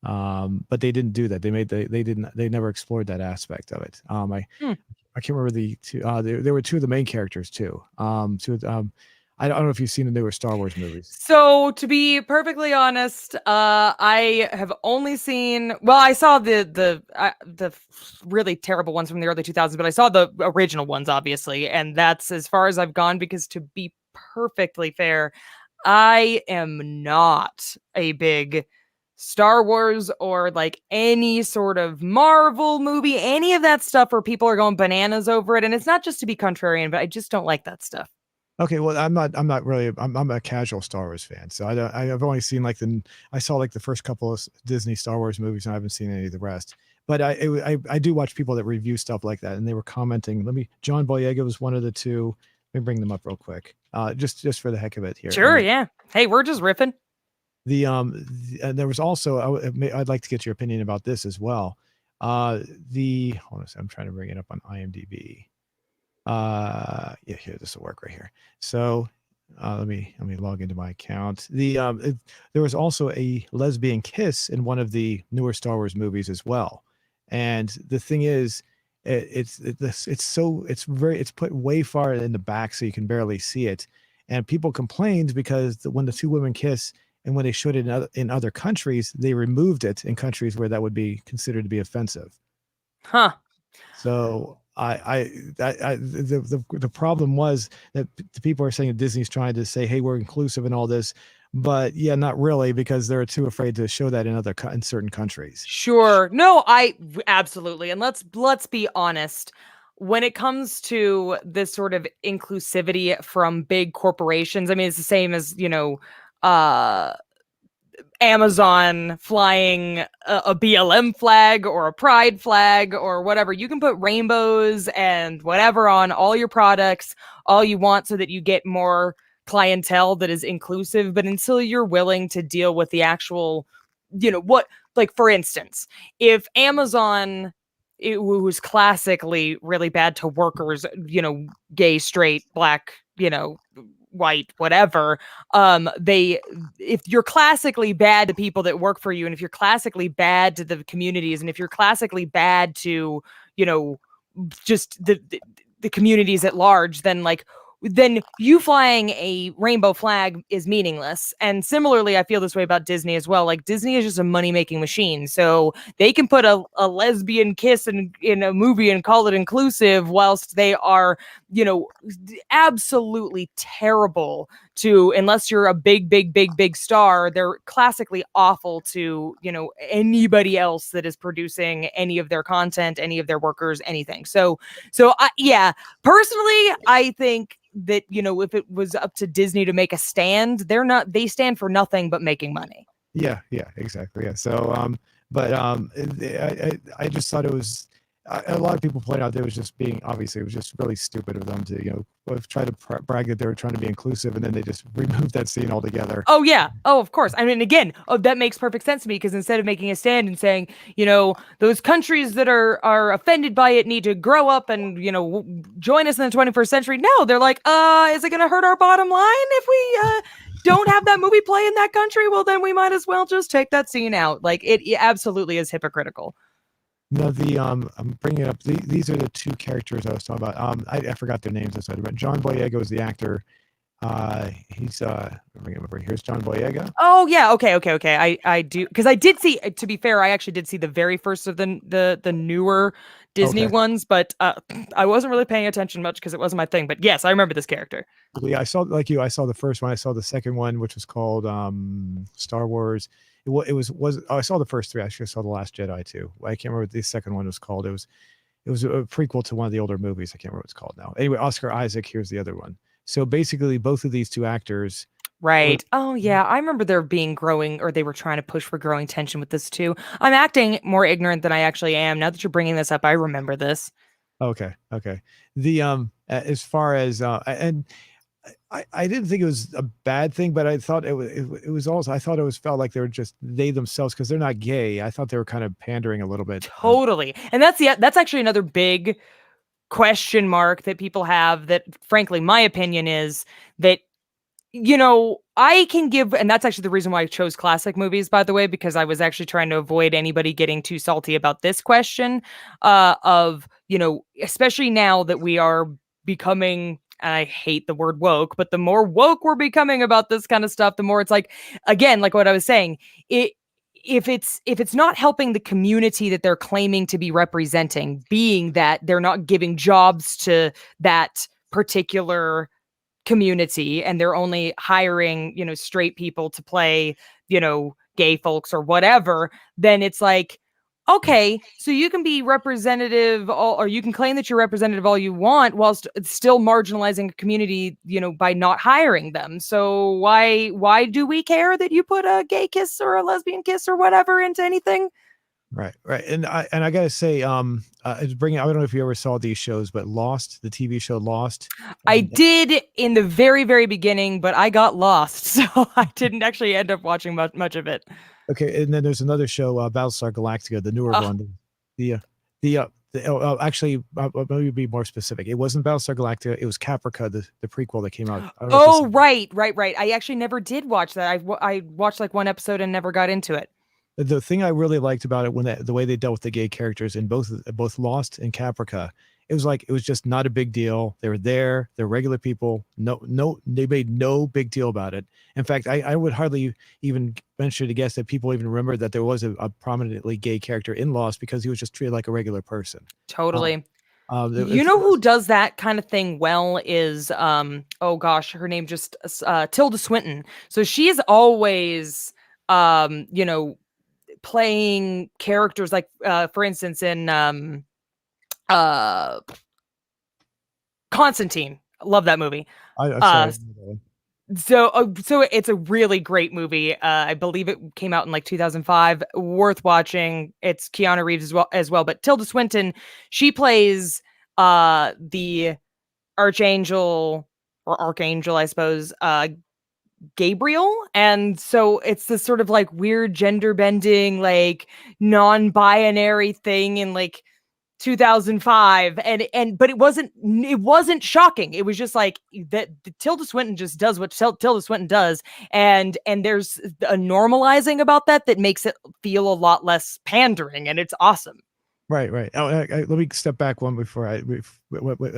but they didn't do that. They never explored that aspect of it. I can't remember the two. There were two of the main characters too. I don't know if you've seen the newer Star Wars movies. So to be perfectly honest, I have only seen. Well, I saw the really terrible ones from the early 2000s, but I saw the original ones, obviously, and that's as far as I've gone. Because to be perfectly fair, I am not a big Star Wars or like any sort of Marvel movie, any of that stuff where people are going bananas over it. And it's not just to be contrarian, but I just don't like that stuff. Okay, well, I'm not really. I'm a casual Star Wars fan, so I've only seen I saw like the first couple of Disney Star Wars movies, and I haven't seen any of the rest. But I do watch people that review stuff like that, and they were commenting. John Boyega was one of the two. Let me bring them up real quick, just for the heck of it here. Sure, yeah. Hey, we're just riffing. And there was also I'd like to get your opinion about this as well. Hold on a second, I'm trying to bring it up on IMDb. Yeah, here, this will work right here. So let me log into my account. There was also a lesbian kiss in one of the newer Star Wars movies as well. And the thing is, it's put way far in the back so you can barely see it. and people complained because when the two women kiss and when they showed it in other countries, they removed it in countries where that would be considered to be offensive. Huh. So the problem was that the people are saying that Disney's trying to say, hey, we're inclusive and all this, but yeah, not really, because they're too afraid to show that in certain countries. Sure. No, I absolutely. And let's be honest. When it comes to this sort of inclusivity from big corporations, I mean, it's the same as, Amazon flying a BLM flag or a pride flag or whatever. You can put rainbows and whatever on all your products, all you want, so that you get more clientele that is inclusive. But until you're willing to deal with the actual, what, like, for instance, if Amazon, it was classically really bad to workers, gay, straight, black, white, whatever, if you're classically bad to people that work for you, and if you're classically bad to the communities, and if you're classically bad to, just the communities at large, then you flying a rainbow flag is meaningless. And similarly, I feel this way about Disney as well. Like, Disney is just a money-making machine. So they can put a lesbian kiss in a movie and call it inclusive, whilst they are, absolutely terrible to, unless you're a big, big, big, big star, they're classically awful to, anybody else that is producing any of their content, any of their workers, anything. So personally, I think that, if it was up to Disney to make a stand, they stand for nothing but making money. Yeah, exactly. Yeah. So, I just thought it was, a lot of people point out that it was just obviously, it was just really stupid of them to, try to brag that they were trying to be inclusive, and then they just removed that scene altogether. Oh, yeah. Oh, of course. I mean, again, that makes perfect sense to me, because instead of making a stand and saying, those countries that are offended by it need to grow up and, join us in the 21st century. No, they're like, is it going to hurt our bottom line if we don't have that movie play in that country? Well, then we might as well just take that scene out. Like, it absolutely is hypocritical. No, I'm bringing up these are the two characters I was talking about. I forgot their names. But John Boyega was the actor. He's here's John Boyega. Oh yeah, okay. I do, because I did see. To be fair, I actually did see the very first of the newer Disney ones, but I wasn't really paying attention much because it wasn't my thing. But yes, I remember this character. Yeah, I saw, like you, I saw the first one. I saw the second one, which was called Star Wars. I saw the first three. Actually, I saw The Last Jedi too. I can't remember what the second one was called. It was a prequel to one of the older movies. I can't remember what it's called now. Anyway, Oscar Isaac. Here's the other one. So basically, both of these two actors. Right. Oh yeah, I remember there being growing, or they were trying to push for growing tension with this too. I'm acting more ignorant than I actually am. Now that you're bringing this up, I remember this. Okay. The as far as and I didn't think it was a bad thing, but I thought it was also, I thought it felt like they were just they themselves, because they're not gay. I thought they were kind of pandering a little bit. Totally. And that's actually another big question mark that people have, that frankly, my opinion is that, I can give, and that's actually the reason why I chose classic movies, by the way, because I was actually trying to avoid anybody getting too salty about this question of, especially now that we are becoming, and I hate the word woke, but the more woke we're becoming about this kind of stuff, the more it's like, again, like what I was saying, if it's not helping the community that they're claiming to be representing, being that they're not giving jobs to that particular community, and they're only hiring, straight people to play, gay folks or whatever, then it's like, okay, so you can be representative, or you can claim that you're representative all you want, whilst still marginalizing a community, by not hiring them. So why do we care that you put a gay kiss or a lesbian kiss or whatever into anything? Right. And I gotta say, I don't know if you ever saw these shows, but Lost, the TV show Lost. I did in the very, very beginning, but I got lost, so I didn't actually end up watching much of it. Okay, and then there's another show, Battlestar Galactica, the newer one. Actually, let me be more specific. It wasn't Battlestar Galactica. It was Caprica, the prequel that came out. Oh, right. I actually never did watch that. I watched like one episode and never got into it. The thing I really liked about it, the way they dealt with the gay characters in both Lost and Caprica, it was just not a big deal. They were there. They're regular people. They made no big deal about it. In fact, I would hardly even venture to guess that people even remember that there was a prominently gay character in Lost because he was just treated like a regular person. Um, Totally. You if know who does that kind of thing well is oh gosh, her name just Tilda Swinton. So she's always you know, playing characters like for instance in uh Constantine. Love that movie. I'm Uh sorry. so it's a really great movie. I believe it came out in like 2005. Worth watching. It's Keanu Reeves as well. But Tilda Swinton, she plays the archangel or archangel, I suppose, Gabriel. And so it's this sort of like weird gender bending, like non-binary thing in like 2005, and but it wasn't shocking. It was just like that Tilda Swinton just does what Tilda Swinton does, and there's a normalizing about that makes it feel a lot less pandering, and it's awesome. Right. Oh, let me step back one before I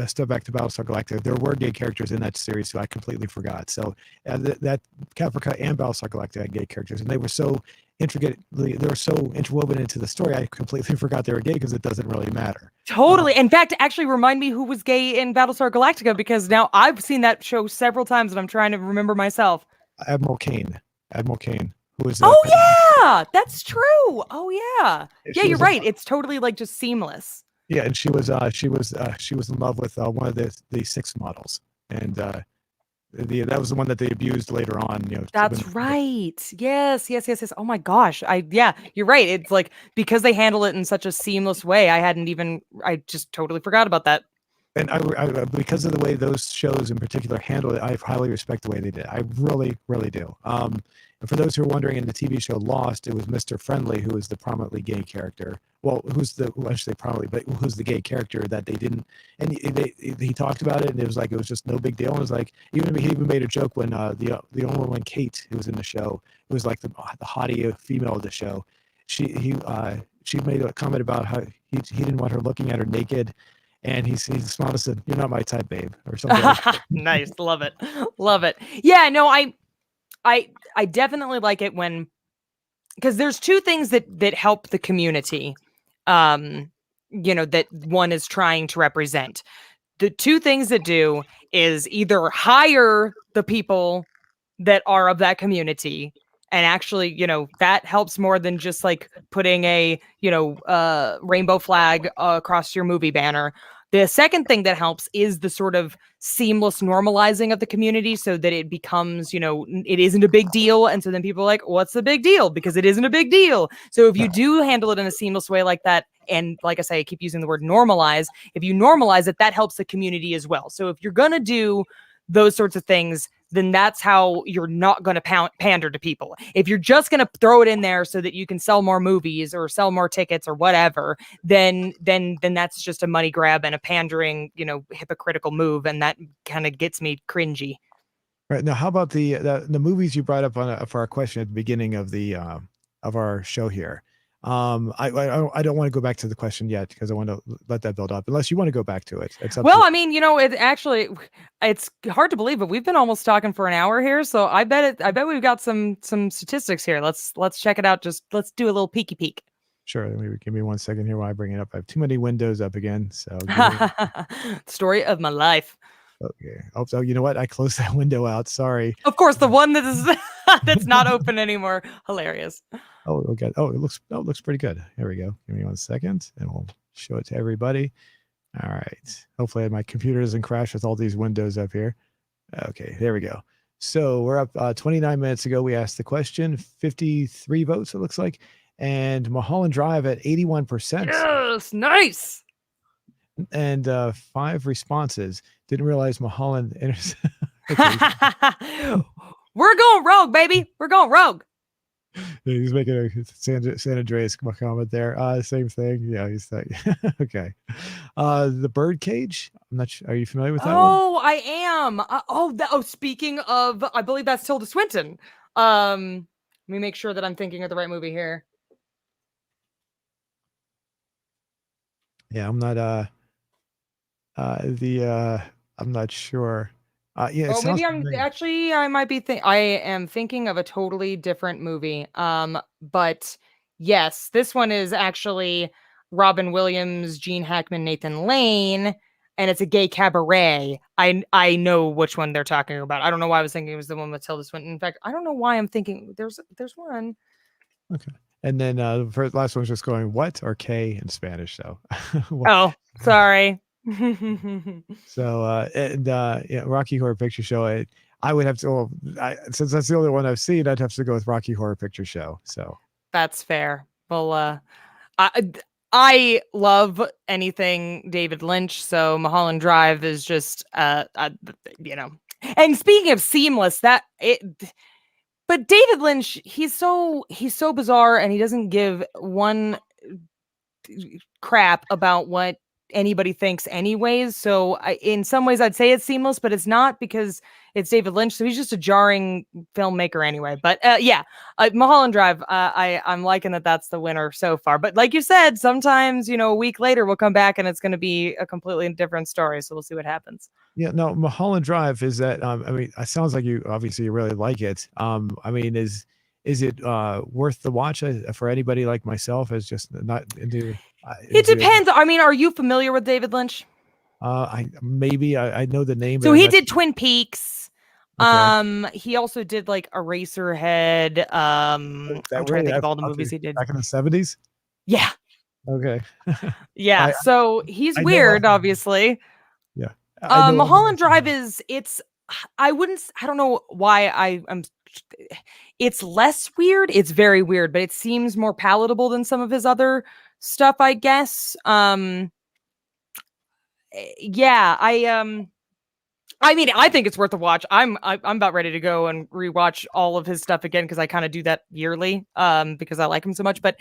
step back to Battlestar Galactica. There were gay characters in that series, so I completely forgot. So that Caprica and Battlestar Galactica had gay characters, and they were so they were so interwoven into the story. I completely forgot they were gay because it doesn't really matter. Totally. In fact, actually remind me who was gay in Battlestar Galactica, because now I've seen that show several times and I'm trying to remember myself. Admiral Kane, Admiral Kane, who was Oh yeah, that's true. Oh yeah. Yeah, she you're was right. It's totally like just seamless. yeah, and she was in love with one of the six models, and that was the one that they abused later on. That's right. Yes. Oh my gosh. Yeah, you're right. It's like because they handle it in such a seamless way, I just totally forgot about that. and because of the way those shows in particular handle it, I highly respect the way they did. I really, really do. And for those who are wondering, in the TV show Lost, it was Mr. Friendly who was the prominently gay character. Well, I should say prominently, but who's the gay character that they didn't, and he talked about it, and it was just no big deal. And it was like, he even made a joke when the only one, Kate, who was in the show, who was like the haughty female of the show, she made a comment about how he didn't want her looking at her naked, and he smiled and said, "You're not my type, babe," or something like that. Nice. Love it. Love it. Yeah, no, I definitely like it when, because there's two things that help the community, um that one is trying to represent. The two things that do is either hire the people that are of that community, and actually, that helps more than just like putting a rainbow flag across your movie banner. The second thing that helps is the sort of seamless normalizing of the community, so that it becomes, it isn't a big deal. And so then people are like, what's the big deal? Because it isn't a big deal. So if you do handle it in a seamless way like that, and like I say, I keep using the word normalize, if you normalize it, that helps the community as well. So if you're going to do those sorts of things, then that's how you're not going to pander to people. If you're just going to throw it in there so that you can sell more movies or sell more tickets or whatever, then that's just a money grab and a pandering, hypocritical move, and that kind of gets me cringy. Right now, how about the movies you brought up for our question at the beginning of our show here? I don't want to go back to the question yet because I want to let that build up. Unless you want to go back to it, it's up Well, to I mean, it's hard to believe, but we've been almost talking for an hour here, so I bet we've got some statistics here. Let's check it out. Just let's do a little peeky peek. Sure. Give me 1 second here while I bring it up. I have too many windows up again, so Story of my life. okay. Oh, you know what? I closed that window out. Sorry. Of course, the one that is that's not open anymore. Hilarious. Oh, okay. It looks pretty good. Here we go. Give me 1 second, and we'll show it to everybody. All right. Hopefully my computer doesn't crash with all these windows up here. Okay, there we go. So we're up 29 minutes ago. We asked the question, 53 votes, it looks like, and Mulholland Drive at 81%. Yes, nice. And 5 responses. Didn't realize Mulholland. We're going rogue, baby. We're going rogue. He's making a San Andreas comment there. Same thing. Yeah, he's like, okay. The Birdcage. I'm not sure. Are you familiar with that one? Oh, I am. Speaking of, I believe that's Tilda Swinton. Let me make sure that I'm thinking of the right movie here. Yeah, I'm not. I'm not sure. Yeah, it Oh, sounds maybe I'm familiar. actually I might be I am thinking of a totally different movie. But yes, this one is actually Robin Williams, Gene Hackman, Nathan Lane, and it's a gay cabaret. I know which one they're talking about. I don't know why I was thinking it was the one with Tilda Swinton. In fact, I don't know why I'm thinking there's one. Okay. And then the first last one's just going what or K in Spanish. So, Oh, sorry. so and yeah, Rocky Horror Picture Show. I would have to. Well, since that's the only one I've seen, I'd have to go with Rocky Horror Picture Show. So That's fair. Well, I I love anything David Lynch, so Mulholland Drive is just you know. And speaking of seamless, but David Lynch, he's so bizarre and he doesn't give one crap about what anybody thinks anyways. So in some ways I'd say it's seamless, but it's not because it's David Lynch. So he's just a jarring filmmaker anyway. But yeah, Mulholland Drive, I'm liking that that's the winner so far. But like you said, sometimes, a week later we'll come back and it's going to be a completely different story. So we'll see what happens. yeah, no, Mulholland Drive is that. I mean, it sounds like you obviously you really like it. I mean, is it worth the watch for anybody like myself? As just not into. It Into depends. I mean, are you familiar with David Lynch? I know the name, but So I'm he not. did Twin Peaks. Okay, He also did like Eraserhead. is I'm that trying to really think of that's all the out movies there he did. back in the 70s? Yeah. Okay, Yeah. I So he's I know weird, obviously. yeah, I know of him. Mulholland Drive it's I don't know why I'm it's less weird. It's very weird, but it seems more palatable than some of his other stuff, I guess. Yeah, I mean, I think it's worth a watch. I'm about ready to go and rewatch all of his stuff again because I kind of do that yearly, because I like him so much. But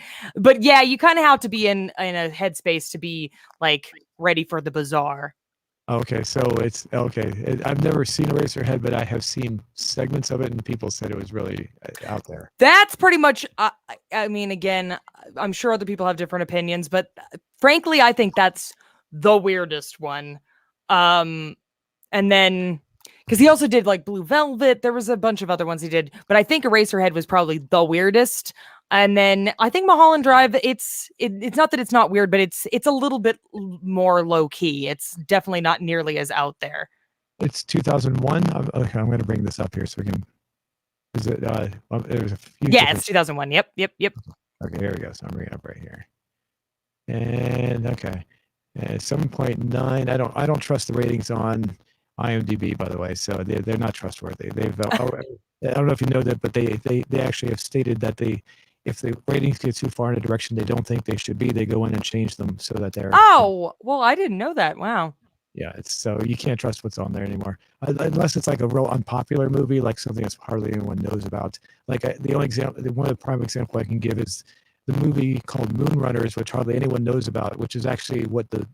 yeah, you kind of have to be in a headspace to be like ready for the bizarre. Okay, so it's okay. I've never seen Eraserhead, but I have seen segments of it, and people said it was really out there. That's pretty much. I mean, again, I'm sure other people have different opinions, but frankly, I think that's the weirdest one. Um, and then because he also did like Blue Velvet, there was a bunch of other ones he did, but I think Eraserhead was probably the weirdest. And then I think Mulholland Drive, it's not that it's not weird, but it's a little bit more low key. It's definitely not nearly as out there. It's 2001. Okay, I'm going to bring this up here so we can. Is it? There's a few Yeah, different. it's 2001. Yep. Okay, here we go. So I'm bringing it up right here. And okay, 7.9. I don't trust the ratings on IMDb, by the way. So they're not trustworthy. I don't know if you know that, but they actually have stated that if the ratings get too far in a direction they don't think they should be, they go in and change them so that they're. Oh, well, I didn't know that. Wow. Yeah, it's so you can't trust what's on there anymore, unless it's like a real unpopular movie, like something that's hardly anyone knows about. Like the only example, one of the prime example I can give is the movie called Moonrunners, which hardly anyone knows about, which is actually what the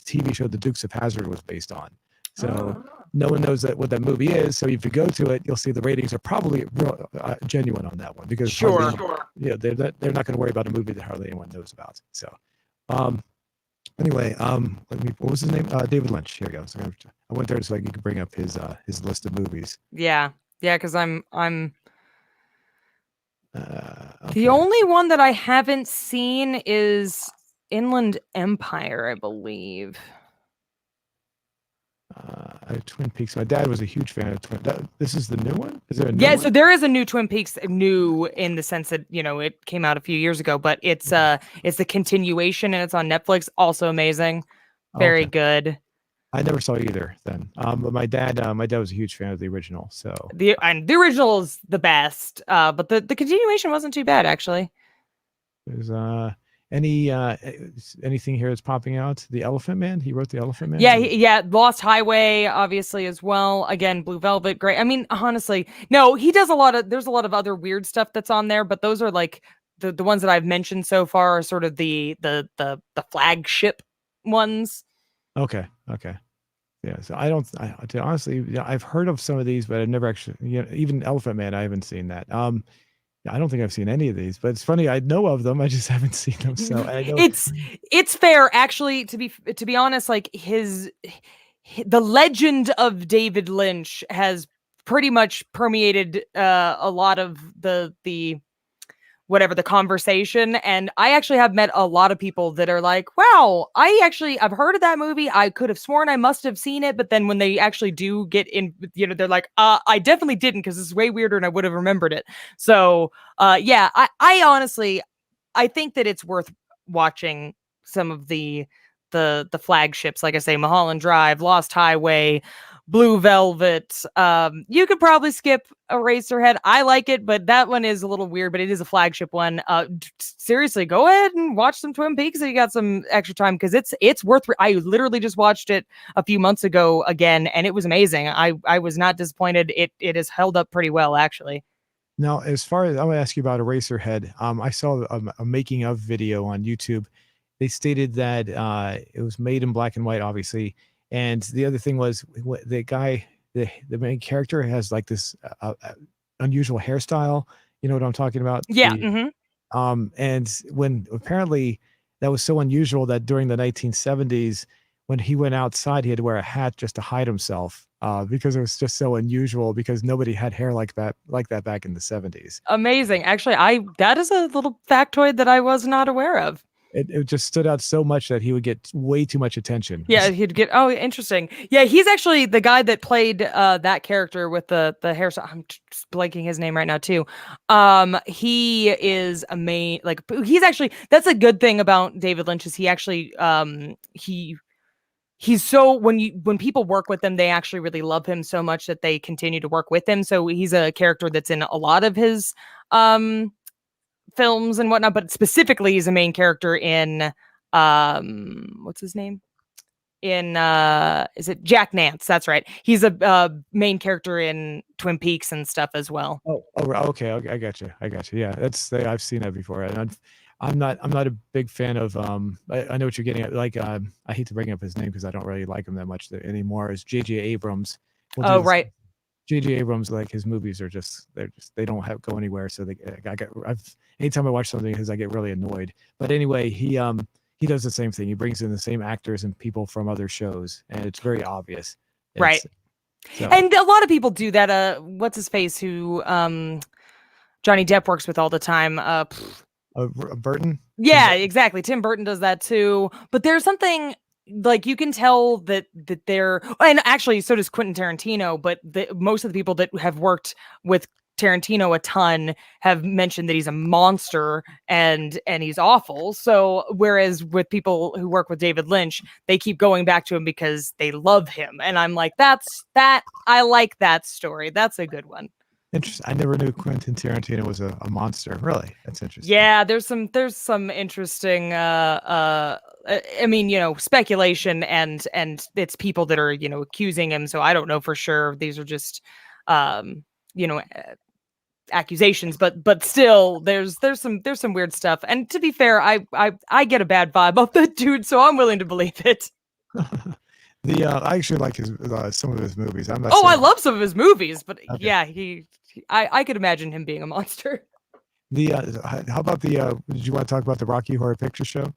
TV show The Dukes of Hazzard was based on. So no one knows what that movie is. So if you go to it, you'll see the ratings are probably real, genuine on that one because Sure. yeah, they're not going to worry about a movie that hardly anyone knows about. So. Anyway, what was his name? David Lynch. Here we go. So I went there so I could bring up his list of movies. Yeah. Yeah, because I'm Okay. the only one that I haven't seen is Inland Empire, I believe. Twin Peaks. My dad was a huge fan of this is the new one. Is there a new Yeah, one? so there is a new Twin Peaks, new in the sense that it came out a few years ago, but it's the continuation and it's on Netflix. Also amazing, very Okay. good. I never saw either then. But my dad was a huge fan of the original. So The original is the best, but the continuation wasn't too bad actually. there's anything here that's popping out? The Elephant Man. He wrote the Elephant Man. Yeah, Lost Highway, obviously, as well. Again, Blue Velvet, great. I mean, honestly, no, he does there's a lot of other weird stuff that's on there, but those are like the ones that I've mentioned so far are sort of the flagship ones. Okay. Yeah, so honestly, I've heard of some of these, but I've never actually, even Elephant Man, I haven't seen that. I don't think I've seen any of these, but it's funny. I know of them. I just haven't seen them. So I know. It's fair, actually, to be honest. Like the legend of David Lynch has pretty much permeated a lot of the whatever the conversation. And I actually have met a lot of people that are like, wow, I've heard of that movie. I could have sworn I must have seen it. But then when they actually do get in, they're like, I definitely didn't, because it's way weirder and I would have remembered it. So yeah, I honestly, I think that it's worth watching some of the flagships, like I say, Mulholland Drive, Lost Highway, Blue Velvet. You could probably skip Eraserhead. I like it, but that one is a little weird, but it is a flagship one. Seriously, go ahead and watch some Twin Peaks if you got some extra time, because it's worth I literally just watched it a few months ago again, and it was amazing. I was not disappointed. It has held up pretty well, actually. Now, as far as I'm going to ask you about Eraserhead, I saw a making of video on YouTube. They stated that it was made in black and white, obviously. And the other thing was the guy, the main character has like this unusual hairstyle. You know what I'm talking about? Yeah. And when apparently that was so unusual that during the 1970s, when he went outside, he had to wear a hat just to hide himself, because it was just so unusual, because nobody had hair like that back in the 70s. Amazing. Actually, that is a little factoid that I was not aware of. It just stood out so much that he would get way too much attention. Yeah, he'd get. Oh, interesting. Yeah, he's actually the guy that played that character with the hairstyle. I'm just blanking his name right now too. He is a main, like, he's actually, that's a good thing about David Lynch, is he actually he's so, when people work with him, they actually really love him so much that they continue to work with him. So he's a character that's in a lot of his films and whatnot, but specifically he's a main character in what's his name, in is it Jack Nance? That's right. He's a main character in Twin Peaks and stuff as well. Oh, okay. I got you. Yeah, I've seen that before. And I'm not a big fan of I know what you're getting at. Like I hate to bring up his name because I don't really like him that much anymore. Is J.J. Abrams? Oh, right. J.J. Abrams, like, his movies are they don't go anywhere. So anytime I watch something of his, I get really annoyed. But anyway, he does the same thing. He brings in the same actors and people from other shows, and it's very obvious. Right. So. And a lot of people do that. What's his face? Who Johnny Depp works with all the time. Burton? Yeah, exactly. Tim Burton does that too. But there's something, like, you can tell that they're, and actually so does Quentin Tarantino, but most of the people that have worked with Tarantino a ton have mentioned that he's a monster and he's awful. So whereas with people who work with David Lynch, they keep going back to him because they love him. And I'm like, I like that story. That's a good one. Interesting. I never knew Quentin Tarantino was a monster. Really? That's interesting. Yeah, there's some interesting I mean, speculation, and it's people that are, accusing him, so I don't know for sure. These are just accusations, but still there's some weird stuff. And to be fair, I get a bad vibe off that dude, so I'm willing to believe it. I actually like his some of his movies. I love some of his movies, but okay. Yeah, I could imagine him being a monster. How about did you want to talk about the Rocky Horror Picture Show?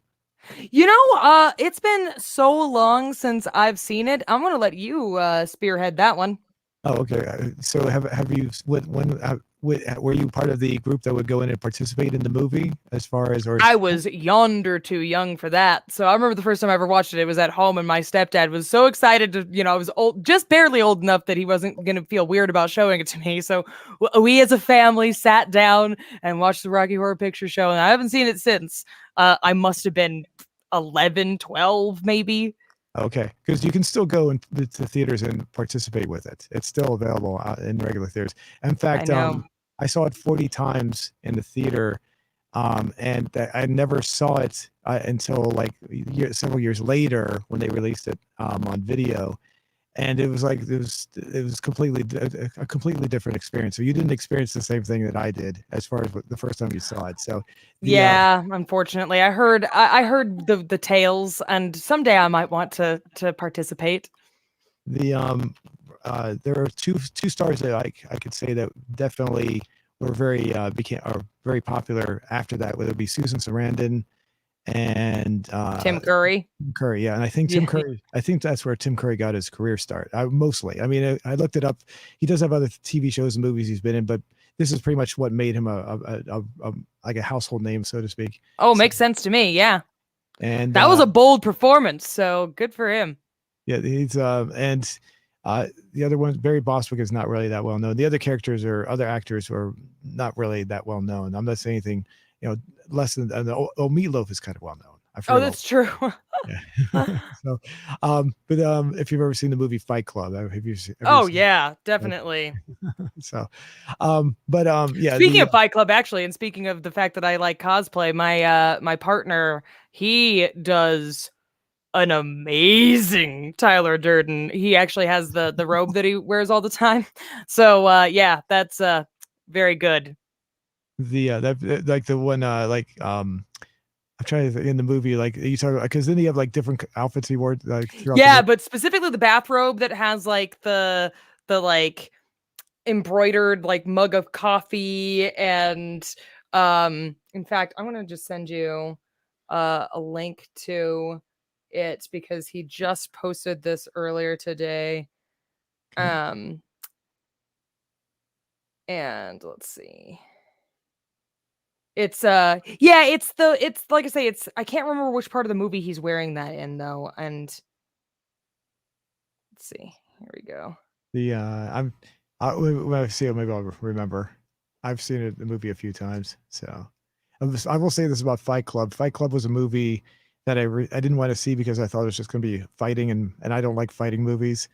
It's been so long since I've seen it. I'm gonna let you spearhead that one. Oh, okay. So have you were you part of the group that would go in and participate in the movie, as far as, or? I was yonder too young for that. So I remember the first time I ever watched it, it was at home, and my stepdad was so excited to, I was old, just barely old enough that he wasn't going to feel weird about showing it to me. So we as a family sat down and watched the Rocky Horror Picture Show, and I haven't seen it since. I must have been 11, 12, maybe. Okay, because you can still go into theaters and participate with it. It's still available in regular theaters. In fact, I saw it 40 times in the theater, and I never saw it until like several years later when they released it on video. And it was like it was a completely different experience. So you didn't experience the same thing that I did as far as the first time you saw it. So unfortunately, I heard the tales, and someday I might want to participate. There are two stars that I could say that definitely were very popular after that, whether it be Susan Sarandon and Tim Curry. Tim Curry, yeah, and I think Tim Yeah. Curry. I think that's where Tim Curry got his career start. Mostly, I mean, I looked it up. He does have other TV shows and movies he's been in, but this is pretty much what made him a like a household name, so to speak. Oh, So, makes sense to me. Yeah, and that was a bold performance. So good for him. yeah, he's and the other one, Barry Bostwick, is not really that well known. The other characters or other actors are not really that well known. I'm not saying anything, less than. Meatloaf is kind of well known. I forgot Oh, about that's true. Yeah. So, but if you've ever seen the movie Fight Club, have you Oh seen yeah, it? definitely. So, yeah. Speaking of Fight Club, actually, and speaking of the fact that I like cosplay, my partner, he does an amazing Tyler Durden. He actually has the robe that he wears all the time. So yeah, that's very good. like the one I'm trying to think in the movie, like you talk about, because then you have like different outfits he wore like throughout the Yeah, movie. but specifically the bathrobe that has like the like embroidered like mug of coffee and in fact I'm gonna just send you a link to it because he just posted this earlier today. Okay. um and let's see, it's yeah, it's like I say, it's I can't remember which part of the movie he's wearing that in though. And let's see, here we go. The when I see it, maybe I'll remember. I've seen it the movie a few times, so I will say this about Fight Club. Fight Club was a movie that I didn't want to see because I thought it was just going to be fighting, and I don't like fighting movies.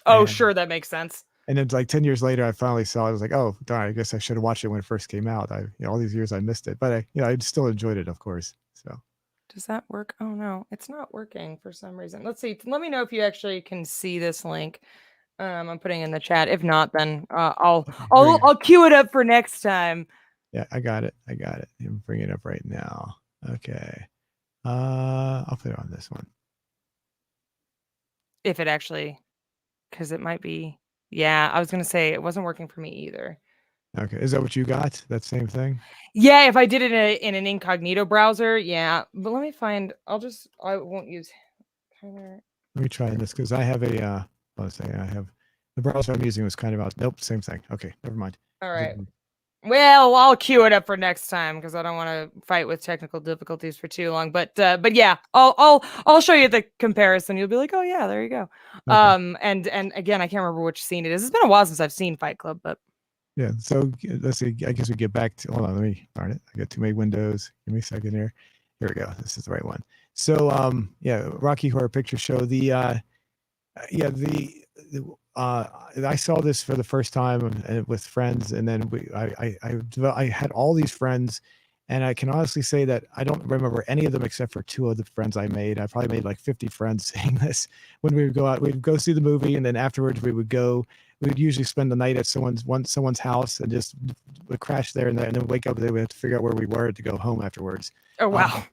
Oh And sure, that makes sense. and then like 10 years later, I finally saw it. I was like, oh darn, I guess I should have watched it when it first came out. All these years I missed it, but I still enjoyed it, of course. So Does that work? Oh no, it's not working for some reason. Let's see. Let me know if you actually can see this link. I'm putting in the chat. If not, then I'll okay, here we I'll go. I'll queue it up for next time. Yeah, I got it. I'm bringing it up right now. Okay. I'll put it on this one. If it actually, because it might be. Yeah, I was gonna say it wasn't working for me either. Okay, is that what you got? That same thing? Yeah, if I did it in an incognito browser, yeah. But let me find. I won't use Tyler. Let me try this because I have let's say I have the browser I'm using was kind of out. Nope, same thing. Okay, never mind. All right. Well, I'll queue it up for next time because I don't want to fight with technical difficulties for too long. But yeah, I'll show you the comparison. You'll be like, oh yeah, there you go. Okay. And again, I can't remember which scene it is. It's been a while since I've seen Fight Club, but Yeah, so let's see. I guess we get back to, hold on, let me, darn it. I got too many windows. Give me a second here. Here we go. This is the right one. So, yeah, Rocky Horror Picture Show. Yeah, I saw this for the first time with friends, and then I had all these friends, and I can honestly say that I don't remember any of them except for two of the friends I made. I probably made like 50 friends seeing this. When we would go out, we'd go see the movie, and then afterwards we would go. We'd usually spend the night at someone's house and just would crash there, and then wake up. They would have to figure out where we were to go home afterwards. oh wow,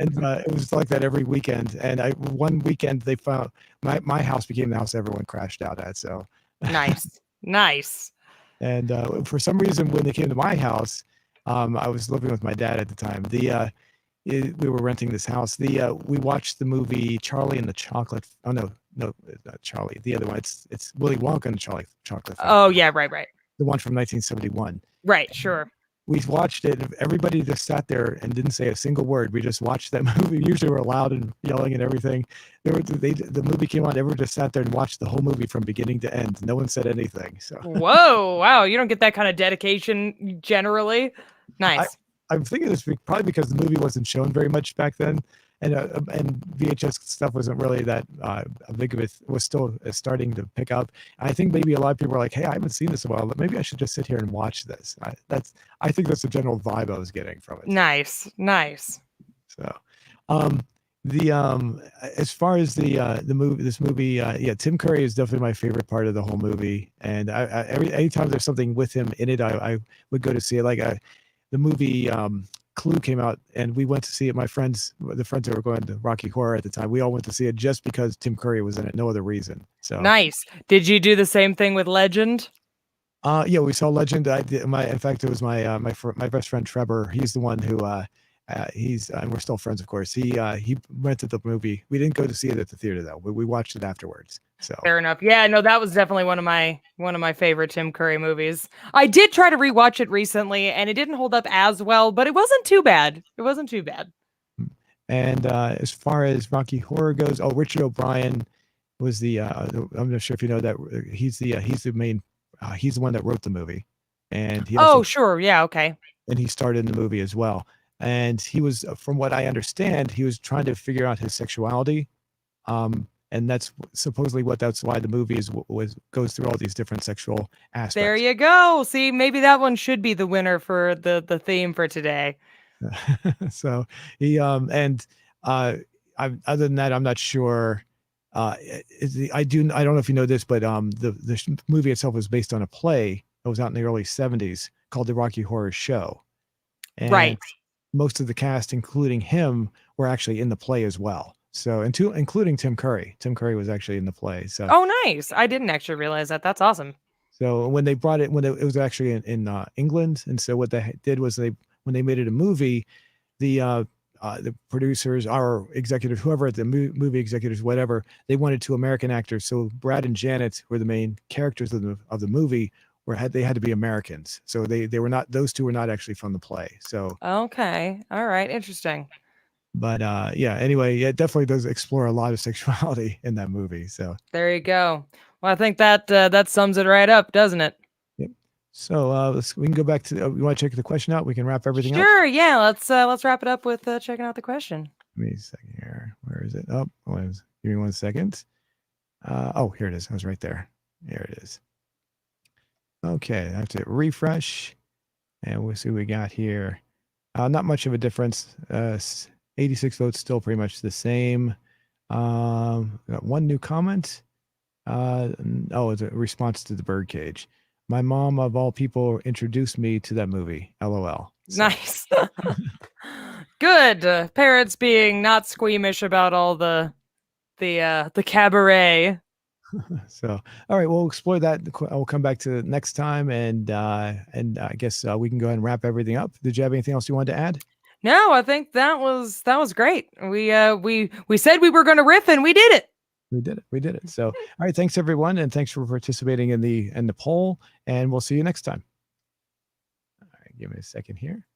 And it was like that every weekend. And one weekend they found my house became the house everyone crashed out at. So nice, nice. and for some reason, when they came to my house, I was living with my dad at the time. We were renting this house. We watched the movie Charlie and the Chocolate. Oh no, it's not Charlie. The other one. It's Willy Wonka and the Chocolate Factory. Oh yeah, right, The one from 1971. right, sure. We watched it. Everybody just sat there and didn't say a single word. We just watched that movie. Usually we're loud and yelling and everything. The movie came on. Everyone just sat there and watched the whole movie from beginning to end. No one said anything. So Whoa, wow, you don't get that kind of dedication generally. Nice. I'm thinking this probably because the movie wasn't shown very much back then, and VHS stuff wasn't really that big of it. Was still starting to pick up. I think maybe a lot of people were like, "Hey, I haven't seen this in a while. But maybe I should just sit here and watch this." I think that's the general vibe I was getting from it. Nice. So, as far as this movie, yeah, Tim Curry is definitely my favorite part of the whole movie, and anytime there's something with him in it, I would go to see it. Like the movie Clue came out, and we went to see it. The friends that were going to Rocky Horror at the time, we all went to see it just because Tim Curry was in it, no other reason. So Nice. Did you do the same thing with Legend? Yeah, we saw Legend. In fact, it was my best friend Trevor. He's the one who he's and we're still friends, of course. He rented the movie. We didn't go to see it at the theater though. We watched it afterwards. So Fair enough. Yeah, no, that was definitely one of my favorite Tim Curry movies. I did try to rewatch it recently, and it didn't hold up as well, but it wasn't too bad. It wasn't too bad. and as far as Rocky Horror goes, oh, Richard O'Brien was I'm not sure if you know that he's the main he's the one that wrote the movie, and he also Oh, sure. Yeah, okay. and he starred in the movie as well. And he was, from what I understand, he was trying to figure out his sexuality. And that's supposedly that's why the movie goes through all these different sexual aspects. There you go. See, maybe that one should be the winner for the theme for today. So he other than that, I'm not sure. I don't know if you know this, but the movie itself was based on a play that was out in the early 70s called The Rocky Horror Show. And Right. most of the cast, including him, were actually in the play as well. So, including Tim Curry. Tim Curry was actually in the play. So, Oh, nice. I didn't actually realize that. That's awesome. so when they brought it, it was actually in England, and so what they did was when they made it a movie, the producers, our executives, whoever at the movie executives, whatever, they wanted two American actors. So Brad and Janet were the main characters of the movie. They had to be Americans. So they were not; those two were not actually from the play. So Okay. All right. Interesting. but yeah, anyway, it definitely does explore a lot of sexuality in that movie. So There you go. Well, I think that sums it right up, doesn't it? yep. So we can go back to you want to check the question out? We can wrap everything up. Sure. Yeah. Let's wrap it up with checking out the question. Give me a second here. Where is it? Oh, give me 1 second. Oh, here it is. I was right there. Here it is. Okay, I have to refresh, and we'll see what we got here. Not much of a difference. 86 votes, still pretty much the same. Got one new comment. It's a response to the birdcage. My mom, of all people, introduced me to that movie. LOL. So, Nice. Good. Parents being not squeamish about all the cabaret. so all right, we'll explore that. We'll come back to it next time, and I guess we can go ahead and wrap everything up. Did you have anything else you wanted to add? No, I think that was great. We said we were going to riff, and we did it. We did it. We did it. So, all right. Thanks everyone. And thanks for participating in the poll, and we'll see you next time. All right. Give me a second here.